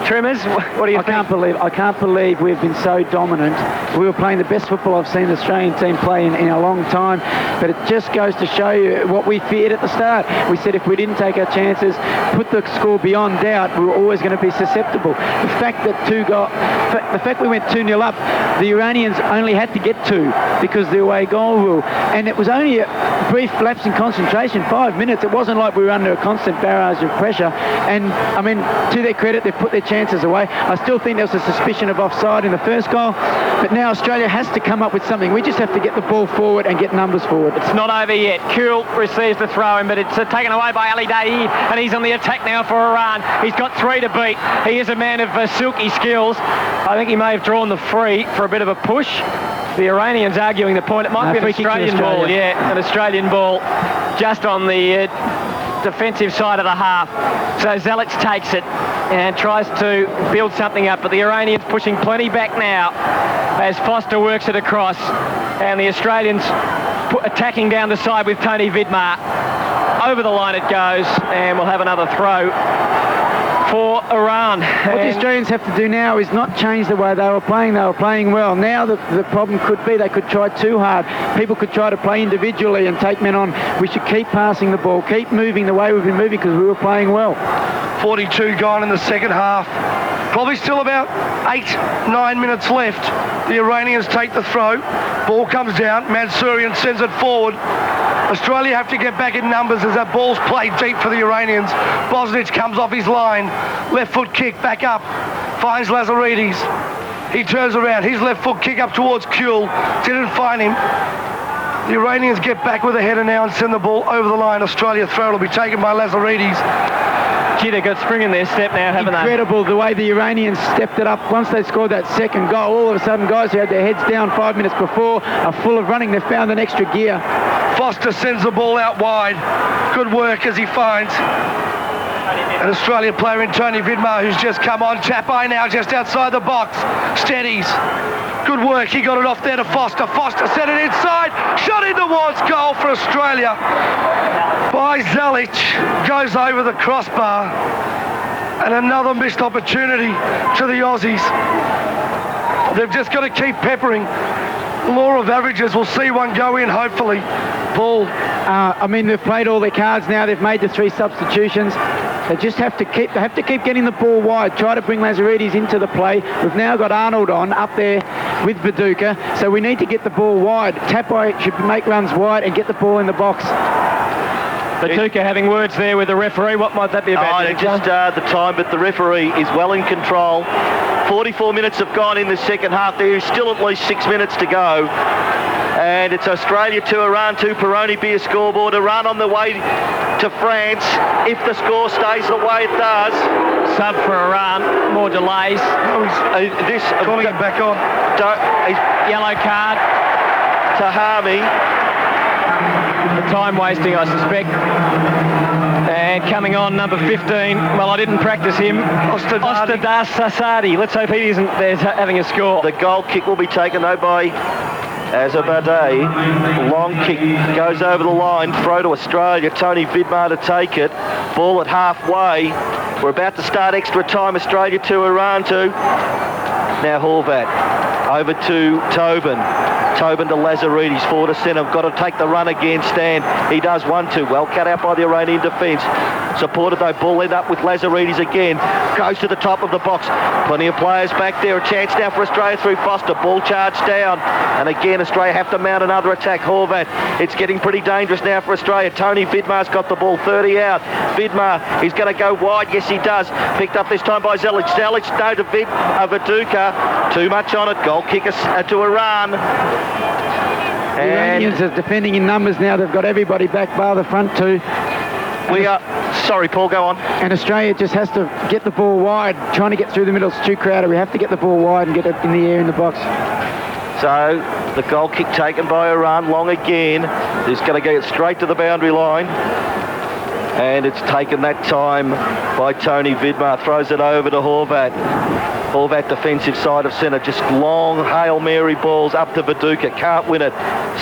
Trimmers, what do you think? I can't believe we've been so dominant. We were playing the best football I've seen the Australian team play in a long time, but it just goes to show you what we feared at the start. We said if we didn't take our chances, put the score beyond doubt, we were always going to be susceptible. The fact we went 2-0 up, the Iranians only had to get 2 because the away goal rule, and it was only a brief lapse in concentration, 5 minutes. It wasn't like we were under a constant barrage of pressure, and I mean, to their credit, they've put their chances away. I still think there was a suspicion of offside in the first goal, but now Australia has to come up with something. We just have to get the ball forward and get numbers forward. It's not over yet. Kewell receives the throw-in, but it's taken away by Ali Daeed, and he's on the attack now for Iran. He's got 3 to beat. He is a man of silky skills. I think he may have drawn the free for a bit of a push. The Iranians arguing the point. It might be an Australian ball. Yeah, an Australian ball just on the defensive side of the half. So Zelic takes it and tries to build something up, but the Iranians pushing plenty back now as Foster works it across, and the Australians attacking down the side with Tony Vidmar. Over the line it goes, and we'll have another throw for Iran. What the Australians have to do now is not change the way they were playing. They were playing well. Now the problem could be they could try too hard. People could try to play individually and take men on. We should keep passing the ball, keep moving the way we've been moving because we were playing well. 42 gone in the second half. Probably still about 8-9 minutes left. The Iranians take the throw. Ball comes down. Mansourian sends it forward. Australia have to get back in numbers as that ball's played deep for the Iranians. Bosnich comes off his line. Left foot kick back up. Finds Lazaridis. He turns around. His left foot kick up towards Kewell. Didn't find him. The Iranians get back with a header now and send the ball over the line. Australia throw will be taken by Lazaridis. Gee, they've got spring in their step now, haven't they? Incredible the way the Iranians stepped it up. Once they scored that second goal, all of a sudden guys who had their heads down 5 minutes before are full of running. They've found an extra gear. Foster sends the ball out wide. Good work as he finds an Australian player in Tony Vidmar who's just come on. Tapai now just outside the box. Steadies. Good work. He got it off there to Foster. Foster sent it inside. Shot in towards goal for Australia by Zelic. Goes over the crossbar. And another missed opportunity to the Aussies. They've just got to keep peppering. Law of averages. We'll see one go in, hopefully. Paul. I mean, they've played all their cards now. They've made the 3 substitutions. They just have to keep getting the ball wide. Try to bring Lazaridis into the play. We've now got Arnold on up there with Viduka, so we need to get the ball wide. Tapai should make runs wide and get the ball in the box. Viduka having words there with the referee. What might that be about? Just the time, but the referee is well in control. 44 minutes have gone in the second half. There is still at least 6 minutes to go. And it's Australia 2, Iran 2. Peroni beer scoreboard. Iran on the way to France if the score stays the way it does. Sub for Iran. More delays. Calling him back on. Yellow card. Tahami. The time wasting, I suspect. And coming on, number 15. Well, I didn't practice him. Ostadas Sasadi. Let's hope he isn't there having a score. The goal kick will be taken though by Abedzadeh. Long kick goes over the line. Throw to Australia. Tony Vidmar to take it. Ball at halfway. We're about to start extra time. Australia 2, Iran 2. Now Horvat. Over to Tobin. Tobin to Lazaridis, forward to centre. Got to take the run again, Stan. He does 1-2. Well cut out by the Iranian defence. Supported though, ball end up with Lazaridis again. Goes to the top of the box. Plenty of players back there. A chance now for Australia through Foster. Ball charged down. And again, Australia have to mount another attack. Horvat. It's getting pretty dangerous now for Australia. Tony Vidmar's got the ball 30 out. Vidmar, he's going to go wide. Yes, he does. Picked up this time by Zelic. Zelic, no to Viduka. Too much on it. Goal kick to Iran. The Iranians are defending in numbers now. They've got everybody back bar the front two. Sorry, Paul, go on. And Australia just has to get the ball wide. Trying to get through the middle, it's too crowded. We have to get the ball wide and get it in the air in the box. So the goal kick taken by Iran, long again. He's going to get straight to the boundary line. And it's taken that time by Tony Vidmar. Throws it over to Horvat. Horvat defensive side of centre. Just long Hail Mary balls up to Viduka. Can't win it.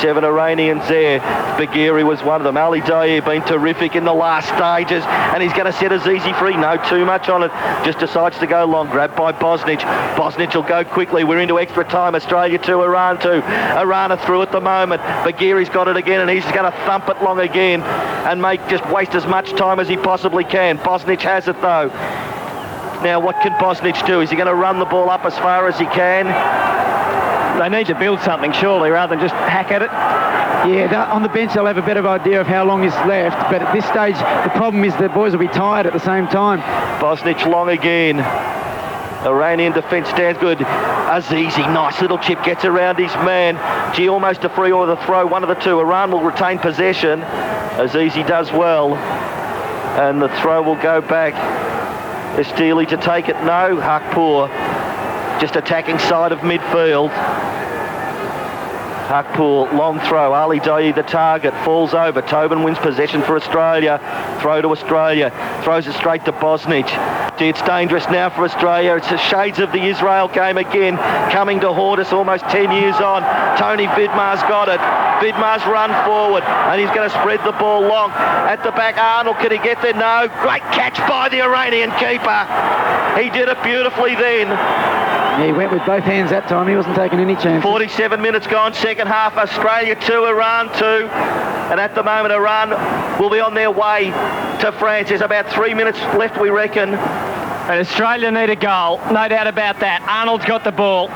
7 Iranians there. Bagheri was one of them. Ali Daei been terrific in the last stages. And he's going to set Azizi free. No too much on it. Just decides to go long. Grabbed by Bosnich. Bosnich will go quickly. We're into extra time. Australia 2, Iran 2. Iran are through at the moment. Bagheri's got it again and he's going to thump it long again and just waste as much time as he possibly can. Bosnich has it though. Now what can Bosnich do? Is he going to run the ball up as far as he can? They need to build something surely rather than just hack at it. Yeah, on the bench they'll have a better idea of how long is left, but at this stage the problem is the boys will be tired at the same time. Bosnich long again. Iranian defence stands good. Azizi, nice little chip, gets around his man. Gee, almost a free or the throw, one of the two. Iran will retain possession. Azizi does well. And the throw will go back. Estili to take it. No, Hakpour just attacking side of midfield. Hakpour, long throw. Ali Daei the target, falls over. Tobin wins possession for Australia. Throw to Australia. Throws it straight to Bosnich. It's dangerous now for Australia. It's the shades of the Israel game again. Coming to Hordis almost 10 years on. Tony Vidmar's got it. Vidmar's run forward and he's going to spread the ball long. At the back, Arnold, can he get there? No. Great catch by the Iranian keeper. He did it beautifully then. Yeah, he went with both hands that time. He wasn't taking any chances. 47 minutes gone, second half. Australia 2, Iran 2. And at the moment, Iran will be on their way to France. There's about 3 minutes left, we reckon. And Australia need a goal, no doubt about that. Arnold's got the ball.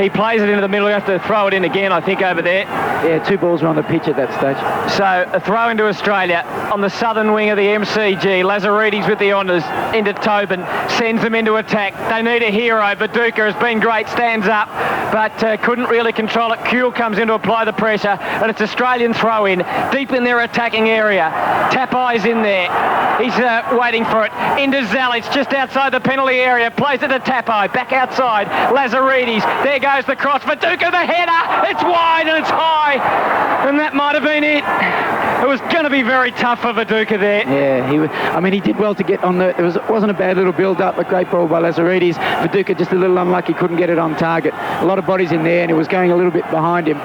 He plays it into the middle. We have to throw it in again, I think, over there. Yeah, 2 balls were on the pitch at that stage. So a throw into Australia on the southern wing of the MCG. Lazaridis with the honours into Tobin, sends them into attack. They need a hero. Viduka has been great, stands up, but couldn't really control it. Kewell comes in to apply the pressure, and it's Australian throw in, deep in their attacking area. Tapai's in there. He's waiting for it. Into Zelic, just outside the penalty area. Plays it to Tapai, back outside. Lazaridis, there goes the cross. Viduka, the header. It's wide and it's high. And that might have been it. It was going to be very tough for Viduka there. Yeah, he did well to get on the... It wasn't a bad little build-up, a great ball by Lazaridis. Viduka just a little unlucky, couldn't get it on target. A lot of bodies in there and it was going a little bit behind him.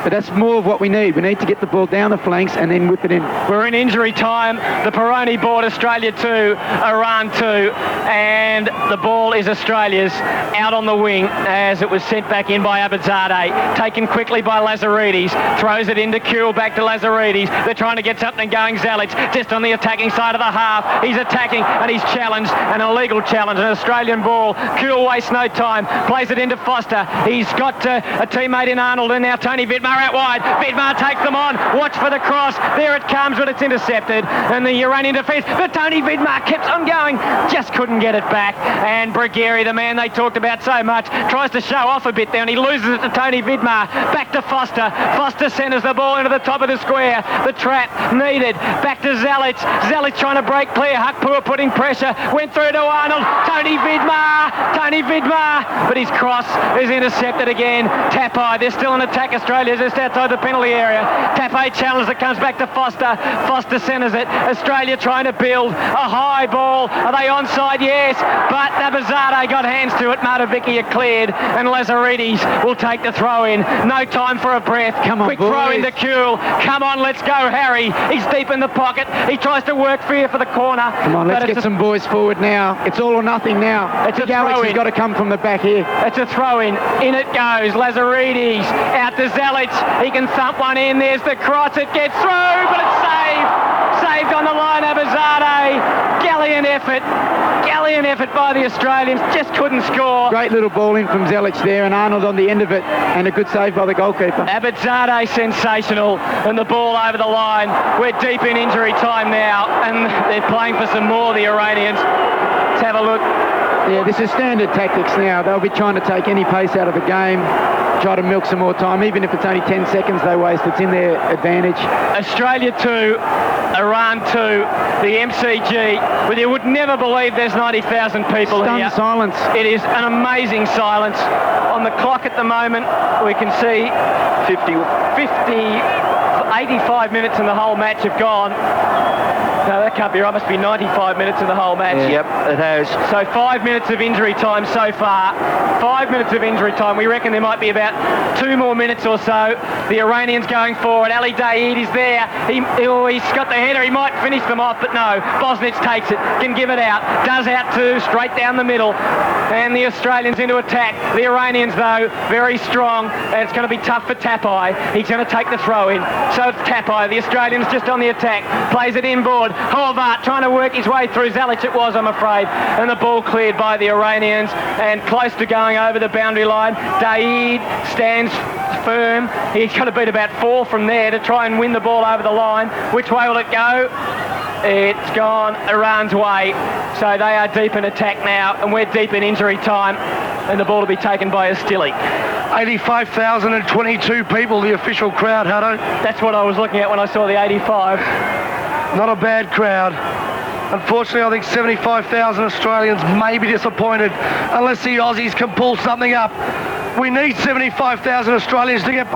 But that's more of what we need. We need to get the ball down the flanks and then whip it in. We're in injury time. The Peroni board, Australia 2, Iran 2. And the ball is Australia's out on the wing as it was sent back in by Abedzadeh. Taken quickly by Lazaridis. Throws it into Kewell, back to Lazaridis. They're trying to get something going. Zelic just on the attacking side of the half. He's attacking and he's challenged. An illegal challenge. An Australian ball. Kewell wastes no time. Plays it into Foster. He's got a teammate in Arnold and now Tony Vidmar. Vidmar out wide. Vidmar takes them on. Watch for the cross. There it comes, but it's intercepted. And the Iranian defence, but Tony Vidmar keeps on going. Just couldn't get it back. And Bagheri, the man they talked about so much, tries to show off a bit there, and he loses it to Tony Vidmar. Back to Foster. Foster centres the ball into the top of the square. The trap needed. Back to Zelic. Zelic trying to break clear. Hakpur putting pressure. Went through to Arnold. Tony Vidmar. But his cross is intercepted again. Tapai, they're still in attack. Australia just outside the penalty area. Tapai challenges it, comes back to Foster. Foster centres it. Australia trying to build a high ball. Are they onside? Yes. But Abedzadeh got hands to it. Matavicky are cleared. And Lazaridis will take the throw in. No time for a breath. Come on, quick boys. throw into Kewell. Come on, let's go, Harry. He's deep in the pocket. He tries to work fair for the corner. Come on, let's get some boys forward now. It's all or nothing now. It's a Alex throw has in. got to come from the back here. It's a throw-in. In it goes. Lazaridis out to Zelic. He can thump one in. There's the cross. It gets through, but it's saved. Saved on the line, Abedzadeh. Gallant effort by the Australians. Just couldn't score. Great little ball in from Zelic there, and Arnold on the end of it, and a good save by the goalkeeper. Abedzadeh sensational, and the ball over the line. We're deep in injury time now, and they're playing for some more, the Iranians. Let's have a look. Yeah, this is standard tactics now. They'll be trying to take any pace out of the game, try to milk some more time. Even if it's only 10 seconds they waste, it's in their advantage. Australia 2, Iran 2, the MCG. Well, you would never believe there's 90,000 people here. Stunned silence. It is an amazing silence. On the clock at the moment, we can see 85 minutes and the whole match have gone. No, that can't be right. Must be 95 minutes in the whole match. Yeah. Yep, it has. So 5 minutes of injury time so far. 5 minutes of injury time. We reckon there might be about 2 more minutes or so. The Iranians going forward. Ali Daeed is there. He's got the header. He might finish them off, but no. Bosnich takes it. Can give it out. Does out to straight down the middle. And the Australians into attack. The Iranians, though, very strong. And it's going to be tough for Tapai. He's going to take the throw in. So it's Tapai. The Australians just on the attack. Plays it inboard. Horvat trying to work his way through. Zelic it was, I'm afraid. And the ball cleared by the Iranians. And close to going over the boundary line. Daeed stands firm. He's got to beat about 4 from there to try and win the ball over the line. Which way will it go? It's gone Iran's way. So they are deep in attack now, and we're deep in injury time. And the ball will be taken by Zelic. 85,022 people, the official crowd, Huddo. That's what I was looking at when I saw the 85. Not a bad crowd. Unfortunately, I think 75,000 Australians may be disappointed unless the Aussies can pull something up. We need 75,000 Australians to get